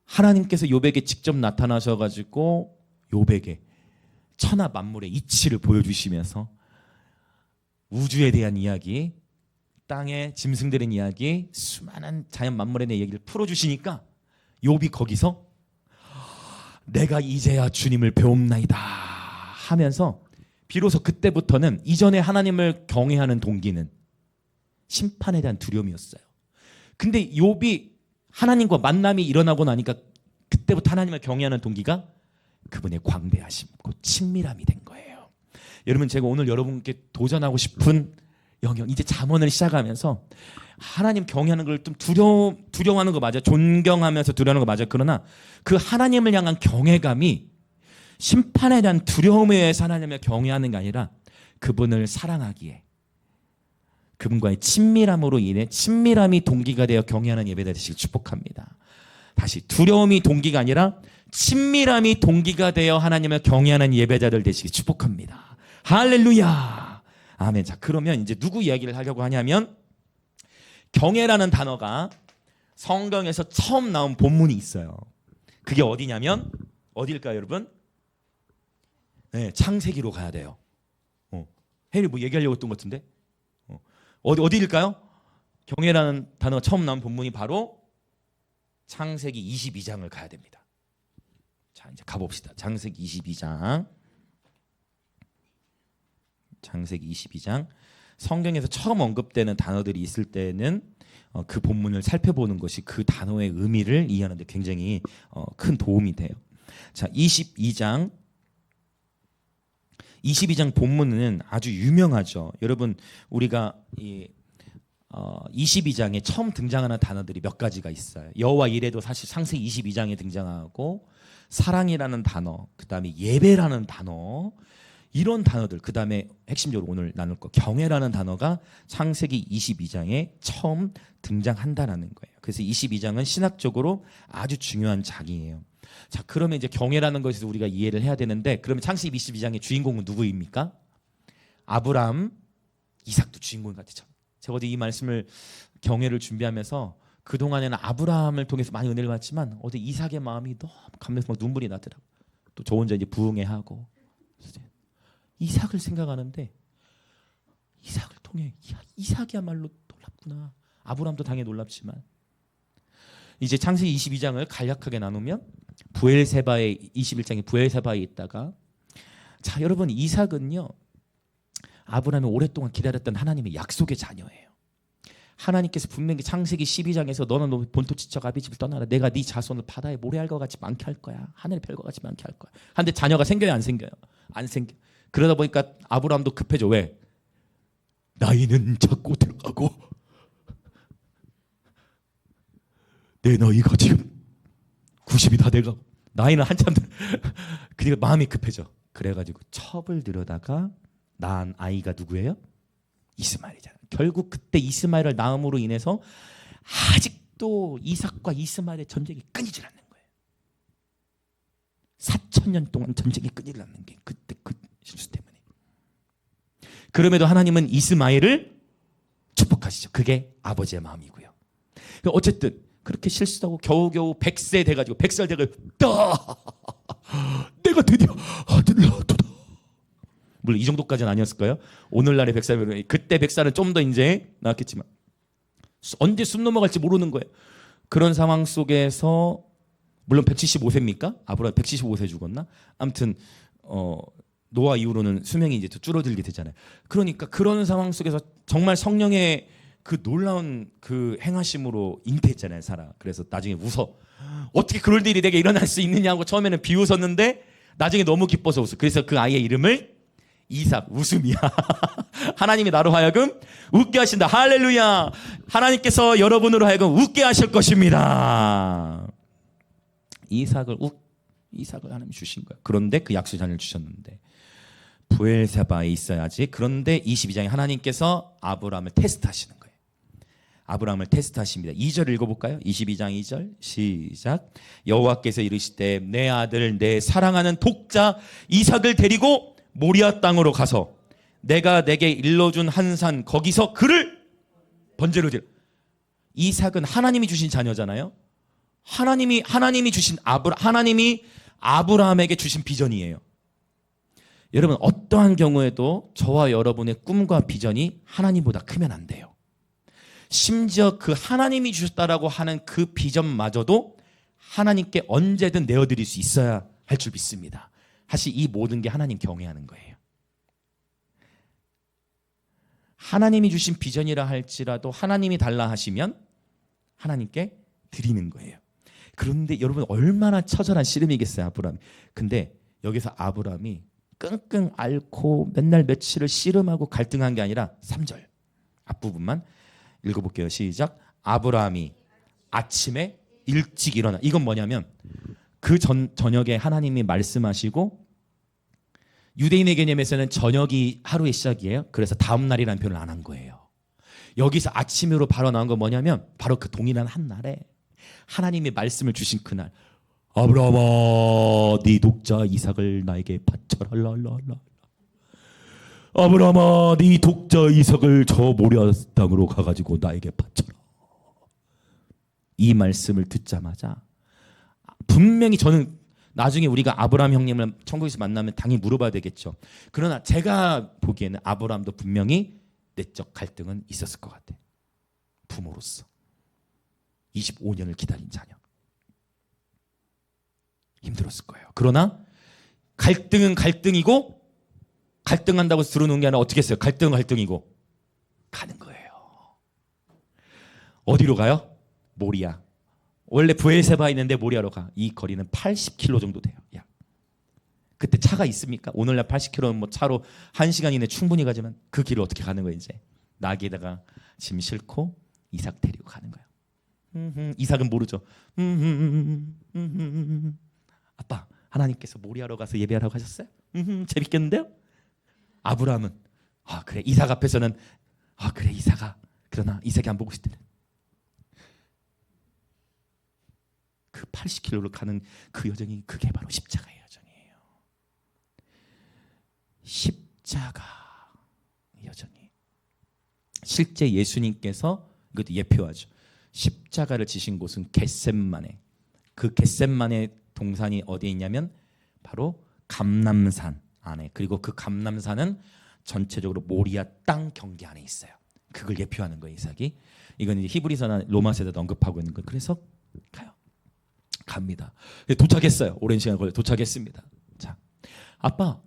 하나님께서 욥에게 직접 나타나셔가지고 욥에게 천하 만물의 이치를 보여주시면서 우주에 대한 이야기, 땅의 짐승들의 이야기, 수많은 자연 만물에 대한 얘기를 풀어주시니까 욥이 거기서 내가 이제야 주님을 배움나이다 하면서, 비로소 그때부터는 이전에 하나님을 경외하는 동기는 심판에 대한 두려움이었어요. 근데 욥이 하나님과 만남이 일어나고 나니까 그때부터 하나님을 경외하는 동기가 그분의 광대하심고 친밀함이 된 거예요. 여러분, 제가 오늘 여러분께 도전하고 싶은 영역, 이제 잠언을 시작하면서 하나님 경외하는 걸 좀 두려워하는 거 맞아요. 존경하면서 두려워하는 거 맞아요. 그러나 그 하나님을 향한 경외감이 심판에 대한 두려움에 의해서 하나님을 경외하는 게 아니라 그분을 사랑하기에, 그분과의 친밀함으로 인해 친밀함이 동기가 되어 경외하는 예배가 되시길 축복합니다. 다시, 두려움이 동기가 아니라 친밀함이 동기가 되어 하나님을 경외하는 예배자들 되시길 축복합니다. 할렐루야. 아멘. 자, 그러면 이제 누구 이야기를 하려고 하냐면, 경외라는 단어가 성경에서 처음 나온 본문이 있어요. 그게 어디냐면, 어디일까요, 여러분? 네, 창세기로 가야 돼요. 혜리 뭐 얘기하려고 했던 것 같은데? 어디일까요? 경외라는 단어가 처음 나온 본문이 바로 창세기 22장을 가야 됩니다. 자, 이제 가봅시다. 창세기 22장. 창세기 22장. 성경에서 처음 언급되는 단어들이 있을 때는 그 본문을 살펴보는 것이 그 단어의 의미를 이해하는 데 굉장히 큰 도움이 돼요. 자, 22장 본문은 아주 유명하죠. 여러분, 우리가 22장에 처음 등장하는 단어들이 몇 가지가 있어요. 여호와 이레도 사실 창세기 22장에 등장하고, 사랑이라는 단어, 그다음에 예배라는 단어, 이런 단어들, 그다음에 핵심적으로 오늘 나눌 거 경외라는 단어가 창세기 22장에 처음 등장한다라는 거예요. 그래서 22장은 신학적으로 아주 중요한 장이에요. 자, 그러면 이제 경외라는 것에서 우리가 이해를 해야 되는데, 그러면 창세기 22장의 주인공은 누구입니까? 아브라함, 이삭도 주인공 같죠. 제가 어디 이 말씀을 경외를 준비하면서 그동안에는 아브라함을 통해서 많이 은혜를 받지만 어디 이삭의 마음이 너무 감동해서 막 눈물이 나더라고요. 또 저 혼자 이제 부흥회하고 이삭을 생각하는데, 이삭을 통해 이삭이야말로 놀랍구나. 아브라함도 당연히 놀랍지만, 이제 창세기 22장을 간략하게 나누면 부엘세바의 21장에 부엘세바에 있다가, 자, 여러분, 이삭은요 아브라함이 오랫동안 기다렸던 하나님의 약속의 자녀예요. 하나님께서 분명히 창세기 12장에서 너는 너 본토 지척 아비 집을 떠나라. 내가 네 자손을 바다의 모래알과 같이 많게 할 거야. 하늘의 별과 같이 많게 할 거야. 한데 자녀가 생겨요, 안 생겨요? 안 생겨. 그러다 보니까 아브라함도 급해져. 왜? 나이는 자꾸 들어가고 내 나이가 지금 90이 다 돼가고 나이는 한참 그러니까 마음이 급해져. 그래가지고 첩을 들여다가 낳은 아이가 누구예요? 이스마엘이잖아요. 결국 그때 이스마엘을 낳음으로 인해서 아직도 이삭과 이스마엘의 전쟁이 끊이질 않는 거예요. 4,000년 동안 전쟁이 끊이질 않는 게 그때 그 실수 때문에. 그럼에도 하나님은 이스마엘을 축복하시죠. 그게 아버지의 마음이고요. 어쨌든 그렇게 실수하고 겨우겨우 100세 돼가지고 100살 돼가지고 내가 드디어 아들을 낳았다. 물론 이 정도까지는 아니었을까요? 오늘날의 100살, 그때 100살은 좀 더 이제 나았겠지만 언제 숨 넘어갈지 모르는 거예요. 그런 상황 속에서 물론 175세입니까? 아브라함 175세 죽었나? 아무튼 노아 이후로는 수명이 이제 줄어들게 되잖아요. 그러니까 그런 상황 속에서 정말 성령의 그 놀라운 그 행하심으로 잉태했잖아요, 사라. 그래서 나중에 웃어. 어떻게 그럴 일이 내게 일어날 수 있느냐고 처음에는 비웃었는데 나중에 너무 기뻐서 웃어. 그래서 그 아이의 이름을 이삭, 웃음이야. 하나님이 나로 하여금 웃게 하신다. 할렐루야. 하나님께서 여러분으로 하여금 웃게 하실 것입니다. 이삭을 하나님이 주신 거야. 그런데 그 약속의 자녀를 주셨는데 부엘세바에 있어야지. 그런데 22장에 하나님께서 아브라함을 테스트하시는 거예요. 아브라함을 테스트하십니다. 2절 읽어볼까요? 22장 2절 시작. 여호와께서 이르시되 내 아들 내 사랑하는 독자 이삭을 데리고 모리아 땅으로 가서 내가 내게 일러준 한 산 거기서 그를 번제로 드려. 이삭은 하나님이 주신 자녀잖아요. 하나님이 주신 하나님이 아브라함에게 주신 비전이에요. 여러분, 어떠한 경우에도 저와 여러분의 꿈과 비전이 하나님보다 크면 안 돼요. 심지어 그 하나님이 주셨다라고 하는 그 비전마저도 하나님께 언제든 내어드릴 수 있어야 할 줄 믿습니다. 사실 이 모든 게 하나님 경외하는 거예요. 하나님이 주신 비전이라 할지라도 하나님이 달라 하시면 하나님께 드리는 거예요. 그런데 여러분, 얼마나 처절한 씨름이겠어요, 아브라함이. 근데 여기서 아브라함이 끙끙 앓고 맨날 며칠을 씨름하고 갈등한 게 아니라 3절 앞부분만 읽어볼게요. 시작. 아브라함이 아침에 일찍 일어나. 이건 뭐냐면 그 저녁에 하나님이 말씀하시고, 유대인의 개념에서는 저녁이 하루의 시작이에요. 그래서 다음 날이라는 표현을 안 한 거예요. 여기서 아침으로 바로 나온 건 뭐냐면 바로 그 동일한 한 날에 하나님이 말씀을 주신 그날, 아브라함아 네 독자 이삭을 나에게 바쳐라. 아브라함아 네 독자 이삭을 저 모리아 땅으로 가가지고 나에게 바쳐라. 이 말씀을 듣자마자 분명히 저는 나중에 우리가 아브라함 형님을 천국에서 만나면 당연히 물어봐야 되겠죠. 그러나 제가 보기에는 아브라함도 분명히 내적 갈등은 있었을 것 같아요. 부모로서 25년을 기다린 자녀 힘들었을 거예요. 그러나 갈등은 갈등이고, 갈등한다고 해서 들어놓은 게 아니라 어떻게 했어요? 갈등은 갈등이고 가는 거예요. 어디로 가요? 모리아. 원래 브엘세바에 있는데 모리아로 가. 이 거리는 80km 정도 돼요. 야. 그때 차가 있습니까? 오늘날 80km는 뭐 차로 1시간 이내 충분히 가지만 그 길을 어떻게 가는 거예요 이제? 나귀에다가 짐 싣고 이삭 데리고 가는 거예요. 이삭은 모르죠. 아빠, 하나님께서 모리아로 가서 예배하라고 하셨어요? 재밌겠는데요? 아브라함은 그래, 이삭 앞에서는 그래, 이삭아. 그러나 이삭이 안 보고 싶대. 그 80km를 가는 그 여정이, 그게 바로 십자가의 여정이에요. 십자가 여정이. 실제 예수님께서, 이것도 예표하죠, 십자가를 지신 곳은 겟셋마네. 그 겟셋마네 동산이 어디에 있냐면 바로 감람산 안에, 그리고 그 감람산은 전체적으로 모리아 땅 경계 안에 있어요. 그걸 예표하는 거예요, 이삭이. 이건 이제 히브리서나 로마서에도 언급하고 있는 거예요. 그래서 가요. 갑니다. 도착했어요. 오랜 시간 걸려 도착했습니다. 자, 아빠.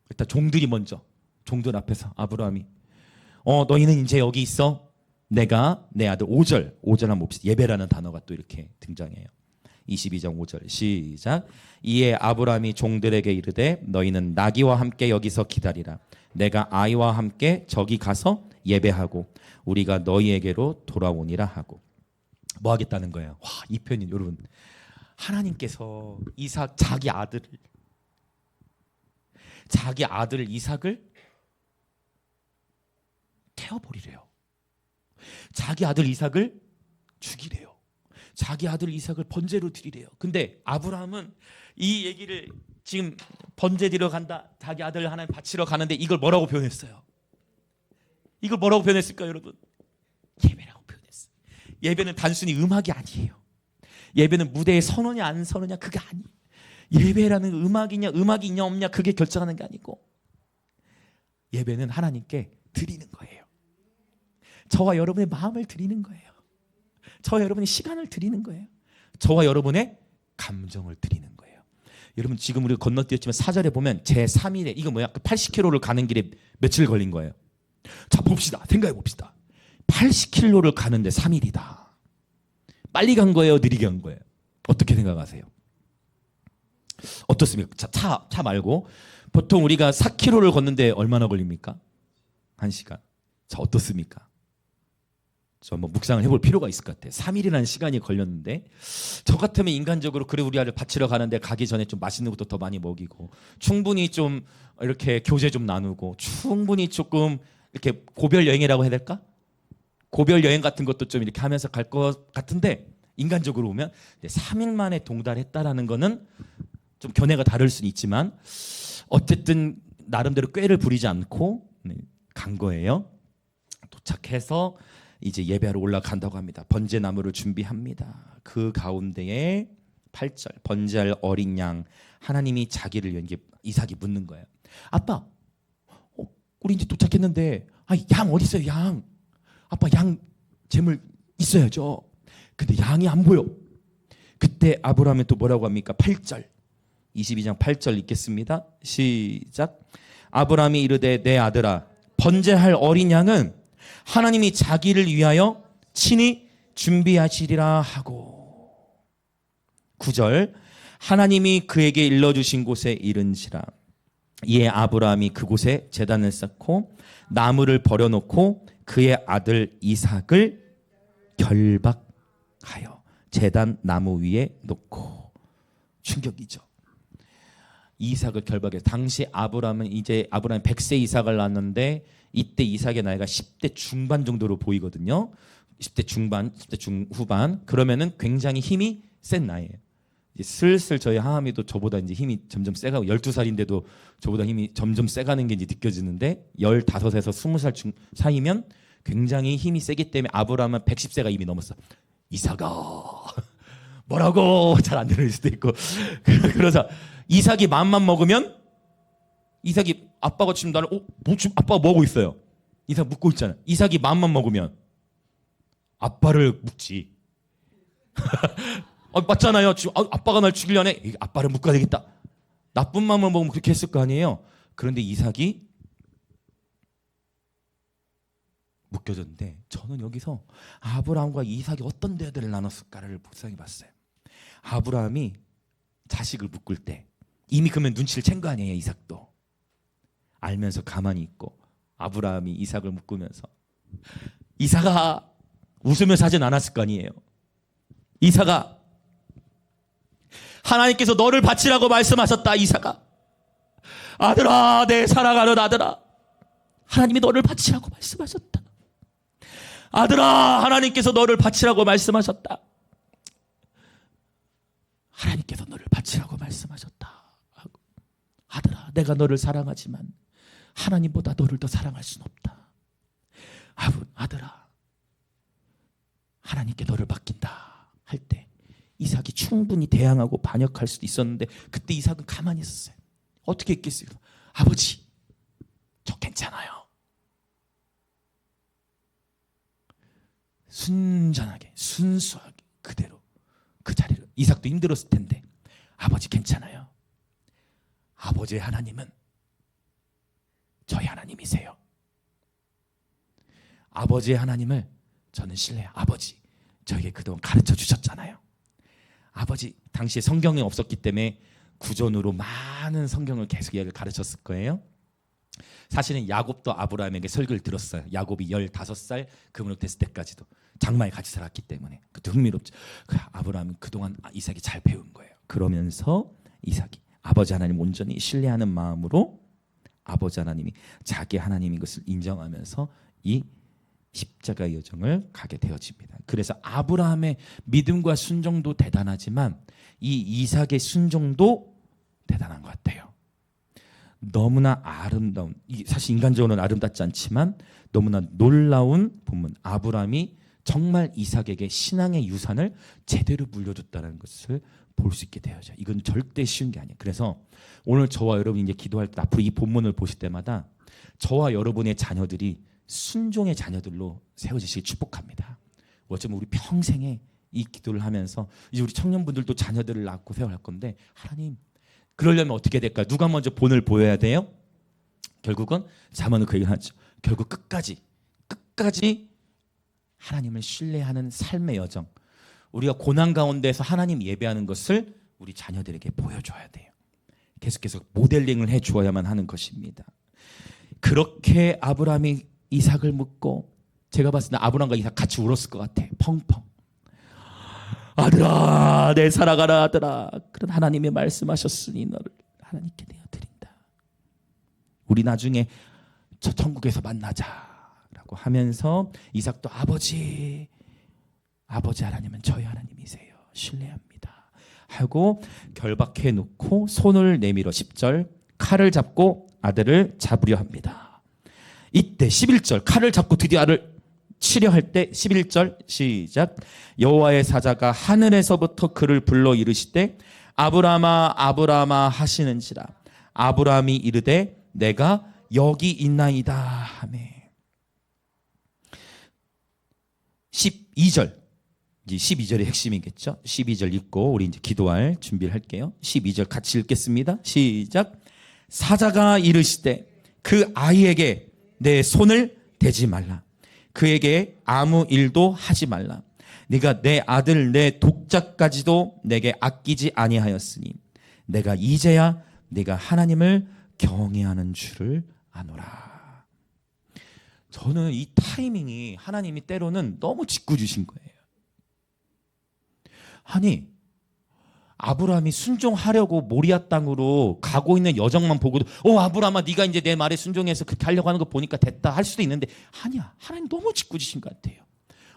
일단 종들이 먼저, 종들 앞에서 아브라함이 너희는 이제 여기 있어. 내가 내 아들 5절 한번 봅시다. 예배라는 단어가 또 이렇게 등장해요. 22장 5절 시작. 이에 아브라함이 종들에게 이르되 너희는 나귀와 함께 여기서 기다리라. 내가 아이와 함께 저기 가서 예배하고 우리가 너희에게로 돌아오니라 하고. 뭐 하겠다는 거예요? 와, 이 표현이 여러분, 하나님께서 이삭, 자기 아들 이삭을 태워버리래요. 자기 아들 이삭을 죽이래요. 자기 아들 이삭을 번제로 드리래요. 근데 아브라함은 이 얘기를 지금 번제 드리러 간다, 자기 아들 하나님 바치러 가는데 이걸 뭐라고 표현했어요? 이걸 뭐라고 표현했을까요, 여러분? 예배라고 표현했어요. 예배는 단순히 음악이 아니에요. 예배는 무대에 서느냐 안 서느냐 그게 아니에요. 예배라는 음악이 있냐 없냐 그게 결정하는 게 아니고, 예배는 하나님께 드리는 거예요. 저와 여러분의 마음을 드리는 거예요. 저와 여러분의 시간을 드리는 거예요. 저와 여러분의 감정을 드리는 거예요. 여러분, 지금 우리가 건너뛰었지만 4절에 보면 제3일에, 이거 뭐야? 80km를 가는 길에 며칠 걸린 거예요? 자, 봅시다. 생각해 봅시다. 80km를 가는데 3일이다. 빨리 간 거예요? 느리게 간 거예요? 어떻게 생각하세요? 어떻습니까? 차 말고 보통 우리가 4km를 걷는데 얼마나 걸립니까? 1시간. 자, 어떻습니까? 저 한번 묵상을 해볼 필요가 있을 것 같아요. 3일이라는 시간이 걸렸는데, 저 같으면 인간적으로 그래 우리 아들 바치러 가는데 가기 전에 좀 맛있는 것도 더 많이 먹이고, 충분히 좀 이렇게 교제 좀 나누고, 충분히 조금 이렇게 고별 여행이라고 해야 될까? 고별 여행 같은 것도 좀 이렇게 하면서 갈 것 같은데, 인간적으로 보면 3일 만에 동달했다라는 거는 좀 견해가 다를 수는 있지만 어쨌든 나름대로 꾀를 부리지 않고 간 거예요. 도착해서 이제 예배하러 올라간다고 합니다. 번제나무를 준비합니다. 그 가운데에 8절, 번제할 어린 양, 하나님이 자기를 위한, 이삭이 묻는 거예요. 아빠, 우리 이제 도착했는데 양 어디 있어요? 양. 아빠, 양 재물 있어야죠. 근데 양이 안 보여. 그때 아브라함이 또 뭐라고 합니까? 8절, 22장 8절 읽겠습니다. 시작. 아브라함이 이르되 내 아들아, 번제할 어린 양은 하나님이 자기를 위하여 친히 준비하시리라 하고. 9절. 하나님이 그에게 일러주신 곳에 이른지라. 이에 아브라함이 그곳에 제단을 쌓고 나무를 버려놓고 그의 아들 이삭을 결박하여 제단 나무 위에 놓고. 충격이죠. 이삭을 결박해서, 당시 아브라함이 100세 이삭을 낳았는데 이때 이삭의 나이가 10대 중반 정도로 보이거든요. 10대 중반, 10대 중후반. 그러면은 굉장히 힘이 센 나이예요. 이제 슬슬 저희 하함이도 저보다 이제 힘이 점점 세가고, 12살인데도 저보다 힘이 점점 세가는 게 이제 느껴지는데, 15에서 20살 사이면 굉장히 힘이 세기 때문에 아브라함은 110세가 이미 넘었어. 이삭아 뭐라고 잘 안 들을 수도 있고 그러자 이삭이 마음만 먹으면, 이삭이 아빠가 지금 나를 지금 아빠가 뭐하고 있어요? 이삭 묻고 있잖아. 이삭이 마음만 먹으면 아빠를 묻지. 맞잖아요. 지금 아빠가 날 죽이려네. 아빠를 묻어야 되겠다. 나쁜 마음을 먹으면 그렇게 했을 거 아니에요. 그런데 이삭이 묶여졌는데 저는 여기서 아브라함과 이삭이 어떤 대화들을 나눴을까를 묵상해 봤어요. 아브라함이 자식을 묶을 때 이미 그러면 눈치를 챈 거 아니에요. 이삭도 알면서 가만히 있고 아브라함이 이삭을 묶으면서 이삭아 웃으면서 하진 않았을 거 아니에요. 이삭아 하나님께서 너를 바치라고 말씀하셨다. 이삭아 아들아 내 사랑하는 아들아 하나님이 너를 바치라고 말씀하셨다. 아들아 하나님께서 너를 바치라고 말씀하셨다. 하나님께서 너를 바치라고 말씀하셨다. 아들아 내가 너를 사랑하지만 하나님보다 너를 더 사랑할 수는 없다. 아들아 하나님께 너를 맡긴다 할 때 이삭이 충분히 대항하고 반역할 수도 있었는데 그때 이삭은 가만히 있었어요. 어떻게 했겠어요? 아버지 저 괜찮아요. 순전하게 순수하게 그대로 그 자리를 이삭도 힘들었을 텐데 아버지 괜찮아요. 아버지의 하나님은 저희 하나님이세요. 아버지의 하나님을 저는 신뢰해요. 아버지 저에게 그동안 가르쳐 주셨잖아요. 아버지 당시에 성경이 없었기 때문에 구전으로 많은 성경을 계속 이야기를 가르쳤을 거예요. 사실은 야곱도 아브라함에게 설교를 들었어요. 야곱이 15살 그무력 됐을 때까지도 장마에 같이 살았기 때문에 그것도 흥미롭죠. 아브라함은 그동안 이삭이 잘 배운 거예요. 그러면서 이삭이 아버지 하나님 온전히 신뢰하는 마음으로 아버지 하나님이 자기 하나님인 것을 인정하면서 이 십자가의 여정을 가게 되어집니다. 그래서 아브라함의 믿음과 순종도 대단하지만 이 이삭의 순종도 대단한 것 같아요. 너무나 아름다운, 사실 인간적으로는 아름답지 않지만 너무나 놀라운 본문. 아브라함이 정말 이삭에게 신앙의 유산을 제대로 물려줬다는 것을 볼 수 있게 되어져. 이건 절대 쉬운 게 아니에요. 그래서 오늘 저와 여러분이 이제 기도할 때 앞으로 이 본문을 보실 때마다 저와 여러분의 자녀들이 순종의 자녀들로 세워지시길 축복합니다. 어쩌면 우리 평생에 이 기도를 하면서 이제 우리 청년분들도 자녀들을 낳고 세워갈 건데 하나님 그러려면 어떻게 될까요? 누가 먼저 본을 보여야 돼요? 결국은 자문은 그 얘기를 하죠. 결국 끝까지 하나님을 신뢰하는 삶의 여정. 우리가 고난 가운데서 하나님 예배하는 것을 우리 자녀들에게 보여줘야 돼요. 계속 모델링을 해주어야만 하는 것입니다. 그렇게 아브라함이 이삭을 묻고 제가 봤을 때 아브라함과 이삭 같이 울었을 것 같아. 펑펑. 아들아 내 사랑하는 아들아 그런 하나님이 말씀하셨으니 너를 하나님께 내어드린다. 우리 나중에 저 천국에서 만나자라고 하면서 이삭도 아버지 하나님은 저희 하나님이세요. 신뢰합니다. 하고 결박해 놓고 손을 내밀어 10절 칼을 잡고 아들을 잡으려 합니다. 이때 11절 칼을 잡고 드디어 아들을 치려 할 때 11절 시작. 여호와의 사자가 하늘에서부터 그를 불러 이르시되 아브라함아 아브라함아 하시는지라. 아브라함이 이르되 내가 여기 있나이다 하매. 12절 이제 12절의 핵심이겠죠. 12절 읽고 우리 이제 기도할 준비를 할게요. 12절 같이 읽겠습니다. 시작. 사자가 이르시되 그 아이에게 내 손을 대지 말라. 그에게 아무 일도 하지 말라. 네가 내 아들 내 독자까지도 내게 아끼지 아니하였으니 내가 이제야 네가 하나님을 경외하는 줄을 아노라. 저는 이 타이밍이 하나님이 때로는 너무 짓궂으신 거예요. 아니 아브라함이 순종하려고 모리아 땅으로 가고 있는 여정만 보고도 아브라함아 네가 이제 내 말에 순종해서 그렇게 하려고 하는 거 보니까 됐다 할 수도 있는데 아니야. 하나님 너무 짓궂으신 것 같아요.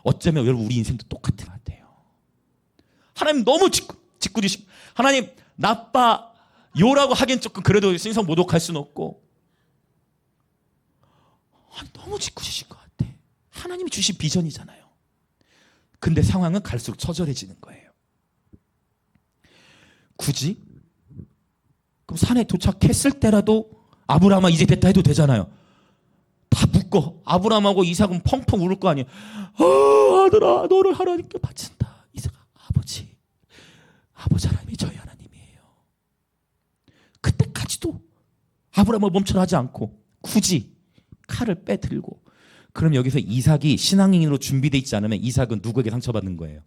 어쩌면 여러분 우리 인생도 똑같은 것 같아요. 하나님 너무 짓궂으신. 하나님 나빠요라고 하긴 조금 그래도 신성 모독할 수는 없고 너무 짓궂으신 것 같아. 하나님이 주신 비전이잖아요. 근데 상황은 갈수록 처절해지는 거예요. 굳이? 그럼 산에 도착했을 때라도 아브라함아 이제 됐다 해도 되잖아요. 다 묶어. 아브라함하고 이삭은 펑펑 울을 거 아니에요. 아들아 너를 하나님께 바친다. 이삭아 아버지 하나님이 저희 하나님이에요. 그때까지도 아브라함을 멈춰나지 않고 굳이 칼을 빼들고 그럼 여기서 이삭이 신앙인으로 준비되어 있지 않으면 이삭은 누구에게 상처받는 거예요?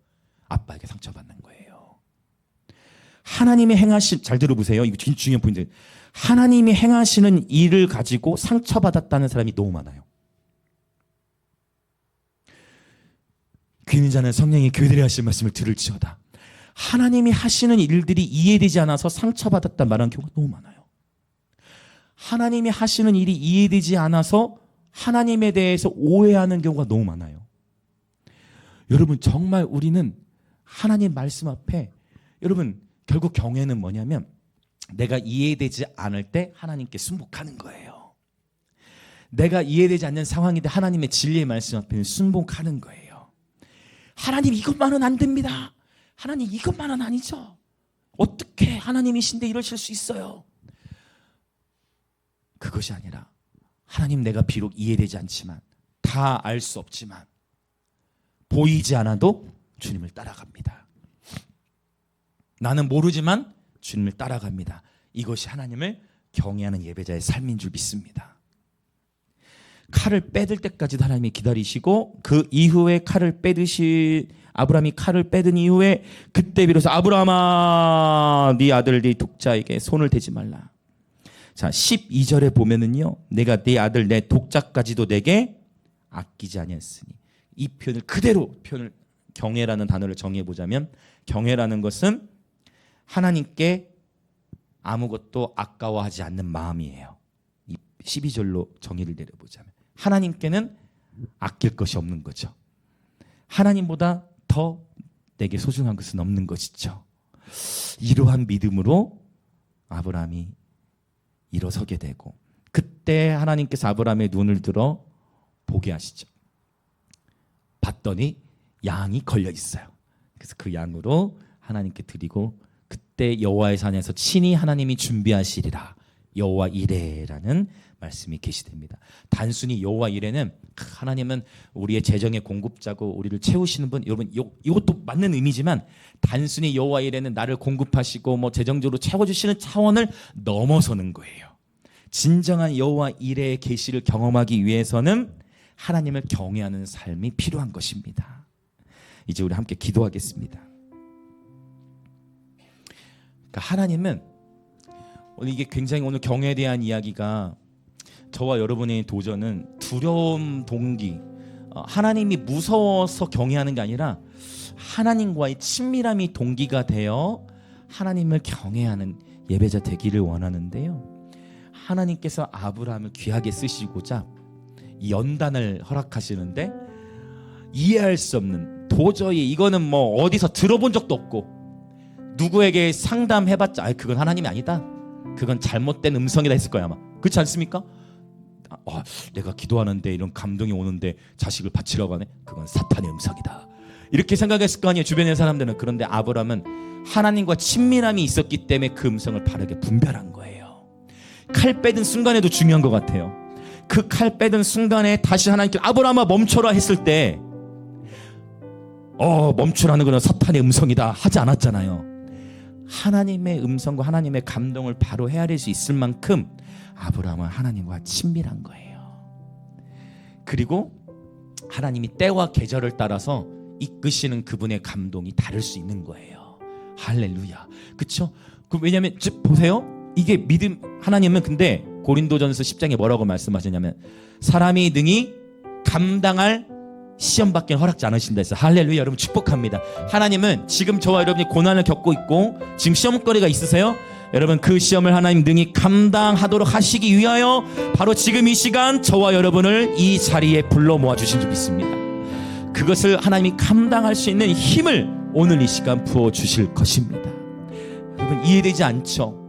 아빠에게 상처받는 거예요. 하나님이 행하신, 잘 들어보세요. 이거 중요한 포인트. 하나님이 행하시는 일을 가지고 상처받았다는 사람이 너무 많아요. 귀 있는 자는 성령이 교회들이 하신 말씀을 들을지어다. 하나님이 하시는 일들이 이해되지 않아서 상처받았다 말하는 경우가 너무 많아요. 하나님이 하시는 일이 이해되지 않아서 하나님에 대해서 오해하는 경우가 너무 많아요. 여러분, 정말 우리는 하나님 말씀 앞에, 여러분 결국 경외는 뭐냐면 내가 이해되지 않을 때 하나님께 순복하는 거예요. 내가 이해되지 않는 상황인데 하나님의 진리의 말씀 앞에는 순복하는 거예요. 하나님 이것만은 안 됩니다. 하나님 이것만은 아니죠. 어떻게 하나님이신데 이러실 수 있어요? 그것이 아니라 하나님, 내가 비록 이해되지 않지만, 다 알 수 없지만, 보이지 않아도 주님을 따라갑니다. 나는 모르지만 주님을 따라갑니다. 이것이 하나님을 경외하는 예배자의 삶인 줄 믿습니다. 칼을 빼들 때까지도 하나님이 기다리시고, 그 이후에 아브라함이 칼을 빼든 이후에 그때 비로소 아브라함아, 네 아들 네 독자에게 손을 대지 말라. 자, 12절에 보면은요, 내가 네 아들 내 독자까지도 내게 아끼지 아니했으니, 이 표현을 그대로 경외라는 단어를 정의해 보자면, 경외라는 것은 하나님께 아무것도 아까워하지 않는 마음이에요. 이 12절로 정의를 내려보자면 하나님께는 아낄 것이 없는 거죠. 하나님보다 더 내게 소중한 것은 없는 것이죠. 이러한 믿음으로 아브라함이 일어서게 되고, 그때 하나님께서 아브라함의 눈을 들어 보게 하시죠. 봤더니 양이 걸려 있어요. 그래서 그 양으로 하나님께 드리고, 그때 여호와의 산에서 친히 하나님이 준비하시리라. 여호와 이레라는 말씀이 계시됩니다. 단순히 여호와 이레는 하나님은 우리의 재정의 공급자고 우리를 채우시는 분, 여러분 이것도 맞는 의미지만, 단순히 여호와 이레는 나를 공급하시고 뭐 재정적으로 채워주시는 차원을 넘어서는 거예요. 진정한 여호와 이레의 계시를 경험하기 위해서는 하나님을 경외하는 삶이 필요한 것입니다. 이제 우리 함께 기도하겠습니다. 그러니까 하나님은, 이게 굉장히 오늘 경외에 대한 이야기가, 저와 여러분의 도전은 두려움 동기, 하나님이 무서워서 경외하는 게 아니라 하나님과의 친밀함이 동기가 되어 하나님을 경외하는 예배자 되기를 원하는데요, 하나님께서 아브라함을 귀하게 쓰시고자 연단을 허락하시는데, 이해할 수 없는, 도저히 이거는 뭐 어디서 들어본 적도 없고 누구에게 상담해봤자 그건 하나님이 아니다, 그건 잘못된 음성이다 했을 거야 아마. 그렇지 않습니까? 내가 기도하는데 이런 감동이 오는데 자식을 바치라고 하네, 그건 사탄의 음성이다, 이렇게 생각했을 거 아니에요, 주변의 사람들은. 그런데 아브라함은 하나님과 친밀함이 있었기 때문에 그 음성을 바르게 분별한 거예요. 칼 빼든 순간에도 중요한 것 같아요. 그 칼 빼든 순간에 다시 하나님께 아브라함아 멈춰라 했을 때 멈추라는 것은 사탄의 음성이다 하지 않았잖아요. 하나님의 음성과 하나님의 감동을 바로 헤아릴 수 있을 만큼 아브라함은 하나님과 친밀한 거예요. 그리고 하나님이 때와 계절을 따라서 이끄시는 그분의 감동이 다를 수 있는 거예요. 할렐루야. 그렇죠? 왜냐하면 보세요, 이게 믿음, 하나님은 근데 고린도전서 10장에 뭐라고 말씀하셨냐면, 사람이 능히 감당할 시험밖에 허락지 않으신다 했어요. 할렐루야. 여러분 축복합니다. 하나님은 지금 저와 여러분이 고난을 겪고 있고 지금 시험거리가 있으세요? 여러분, 그 시험을 하나님 능히 감당하도록 하시기 위하여 바로 지금 이 시간 저와 여러분을 이 자리에 불러 모아주신 줄 믿습니다. 그것을 하나님이 감당할 수 있는 힘을 오늘 이 시간 부어주실 것입니다. 여러분, 이해되지 않죠?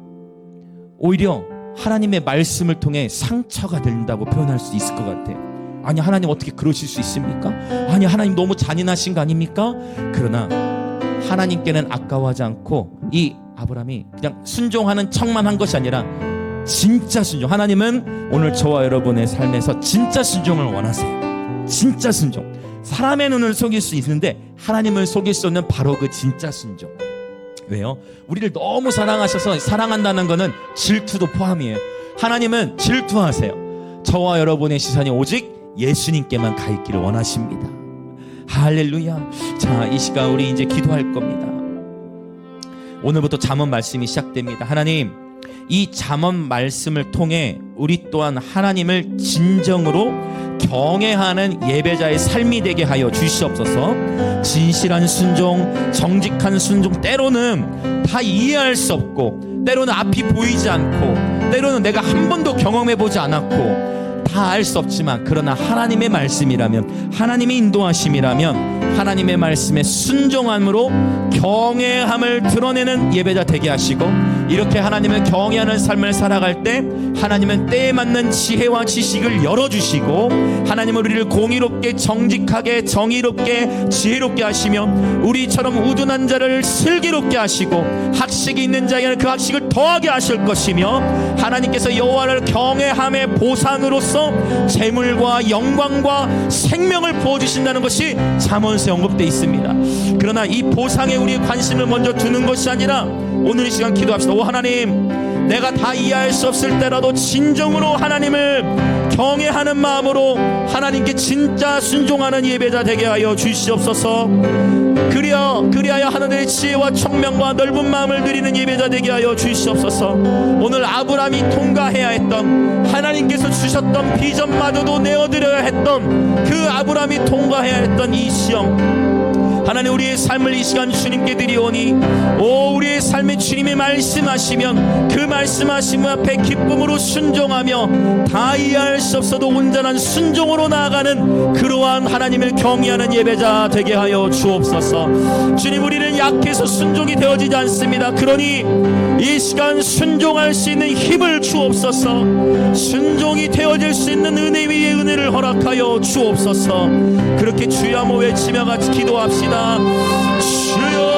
오히려 하나님의 말씀을 통해 상처가 된다고 표현할 수 있을 것 같아요. 아니, 하나님 어떻게 그러실 수 있습니까? 아니, 하나님 너무 잔인하신 거 아닙니까? 그러나 하나님께는 아까워하지 않고, 이 아브라함이 그냥 순종하는 척만 한 것이 아니라 진짜 순종. 하나님은 오늘 저와 여러분의 삶에서 진짜 순종을 원하세요. 진짜 순종. 사람의 눈을 속일 수 있는데 하나님을 속일 수 없는 바로 그 진짜 순종. 왜요? 우리를 너무 사랑하셔서, 사랑한다는 것은 질투도 포함이에요. 하나님은 질투하세요. 저와 여러분의 시선이 오직 예수님께만 가 있기를 원하십니다. 할렐루야. 자, 이 시간 우리 이제 기도할 겁니다. 오늘부터 잠언 말씀이 시작됩니다. 하나님, 이 잠언 말씀을 통해 우리 또한 하나님을 진정으로 경외하는 예배자의 삶이 되게 하여 주시옵소서. 진실한 순종, 정직한 순종, 때로는 다 이해할 수 없고, 때로는 앞이 보이지 않고, 때로는 내가 한 번도 경험해보지 않았고, 다 알 수 없지만, 그러나 하나님의 말씀이라면, 하나님의 인도하심이라면 하나님의 말씀에 순종함으로 경외함을 드러내는 예배자 되게 하시고, 이렇게 하나님을 경외하는 삶을 살아갈 때 하나님은 때에 맞는 지혜와 지식을 열어주시고, 하나님은 우리를 공의롭게, 정직하게, 정의롭게, 지혜롭게 하시며, 우리처럼 우둔한 자를 슬기롭게 하시고, 학식이 있는 자에게는 그 학식을 더하게 하실 것이며, 하나님께서 여호와를 경외함의 보상으로서 재물과 영광과 생명을 부어주신다는 것이 잠언서에 언급되어 있습니다. 그러나 이 보상에 우리의 관심을 먼저 두는 것이 아니라 오늘 이 시간 기도합시다. 오 하나님, 내가 다 이해할 수 없을 때라도 진정으로 하나님을 경외하는 마음으로 하나님께 진짜 순종하는 예배자 되게 하여 주시옵소서. 그리하여 하나님의 지혜와 총명과 넓은 마음을 누리는 예배자 되게 하여 주시옵소서. 오늘 아브라함이 통과해야 했던, 하나님께서 주셨던 비전마저도 내어드려야 했던 그 아브라함이 통과해야 했던 이 시험, 하나님, 우리의 삶을 이 시간 주님께 드리오니, 우리의 삶에 주님이 말씀하시면 그 말씀하심 앞에 기쁨으로 순종하며 다 이해할 수 없어도 온전한 순종으로 나아가는 그러한 하나님을 경외하는 예배자 되게 하여 주옵소서. 주님, 우리는 약해서 순종이 되어지지 않습니다. 그러니 이 시간 순종할 수 있는 힘을 주옵소서. 순종이 되어질 수 있는 은혜 위에 은혜를 허락하여 주옵소서. 그렇게 주여 한번 외치며 같이 기도합시다. 주여,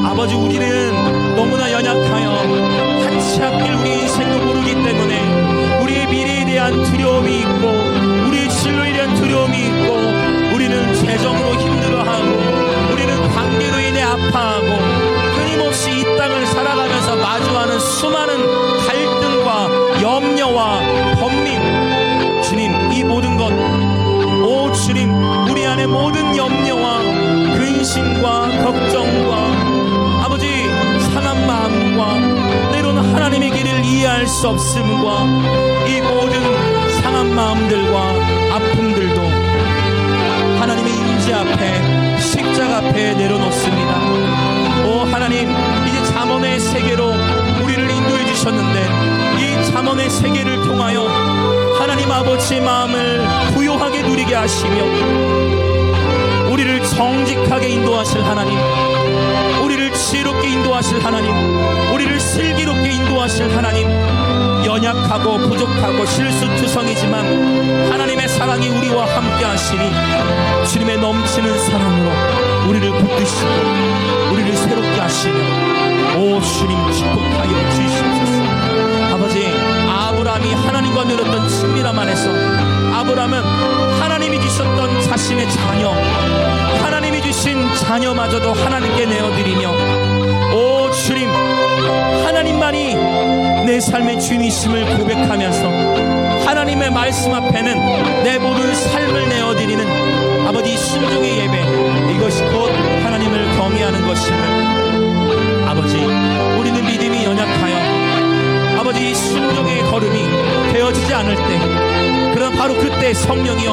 아버지, 우리는 너무나 연약하여 한치 앞길 우리 인생도 모르기 때문에 우리의 미래에 대한 두려움이 있고, 우리의 진로에 대한 두려움이 있고, 우리는 재정으로 힘들어하고, 우리는 관계로 인해 아파하고, 끊임없이 이 땅을 살아가면서 마주하는 수많은 갈등과 염려와 번민, 주님, 이 모든 것, 오 주님, 우리 안에 모든 염려와 근심과 걱정과 아버지 상한 마음과 때로는 하나님의 길을 이해할 수 없음과 이 모든 상한 마음들과 아픔들도 하나님의 임재 앞에, 십자가 앞에 내려놓습니다. 오 하나님, 이제 잠언의 세계로 우리를 인도해 주셨는데, 이 잠언의 세계를 통하여 하나님 아버지의 마음을 부요하게 누리게 하시며, 우리를 정직하게 인도하실 하나님, 우리를 지혜롭게 인도하실 하나님, 우리를 슬기롭게 인도하실 하나님, 연약하고 부족하고 실수투성이지만 하나님의 사랑이 우리와 함께 하시니 주님의 넘치는 사랑으로 우리를 붙드시고 우리를 새롭게 하시며, 오 주님 축복하여 주시옵소서. 아버지, 아브라함이 하나님과 누렸던 친밀함 안에서 아브라함은 하나님이 주셨던 자신의 자녀, 하나님이 주신 자녀마저도 하나님께 내어드리며, 오 주님, 하나님만이 내 삶의 주님이심을 고백하면서 하나님의 말씀 앞에는 내 모든 삶을 내어드리는 아버지 순종의 예배, 이것이 곧 하나님을 경외하는 것임을, 아버지, 우리는 믿음이 연약하여 아버지 이 순종의 걸음이 되어지지 않을 때, 그러나 바로 그때 성령이여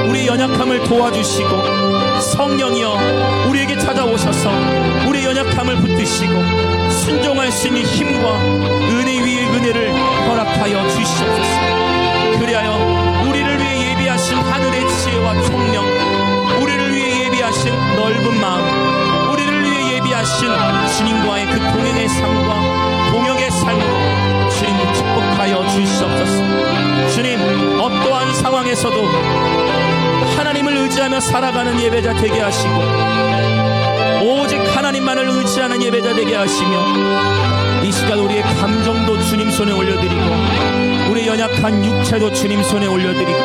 우리의 연약함을 도와주시고, 성령이여 우리에게 찾아오셔서 우리의 연약함을 붙드시고 순종할 수 있는 힘과 은혜 위에 은혜를 허락하여 주시옵소서. 그리하여 우리를 위해 예비하신 하늘의 지혜와 총명, 우리를 위해 예비하신 넓은 마음, 우리를 위해 예비하신 주님과의 그 동행의 삶과 동역의 삶으로 중에서도 하나님을 의지하며 살아가는 예배자 되게 하시고 오직 하나님만을 의지하는 예배자 되게 하시며 이 시간 우리의 감정도 주님 손에 올려드리고 우리의 연약한 육체도 주님 손에 올려드리고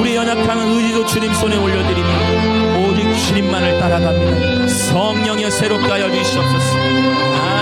우리의 연약한 의지도 주님 손에 올려드리며 오직 주님만을 따라갑니다. 성령여 새롭게 하여 주시옵소서.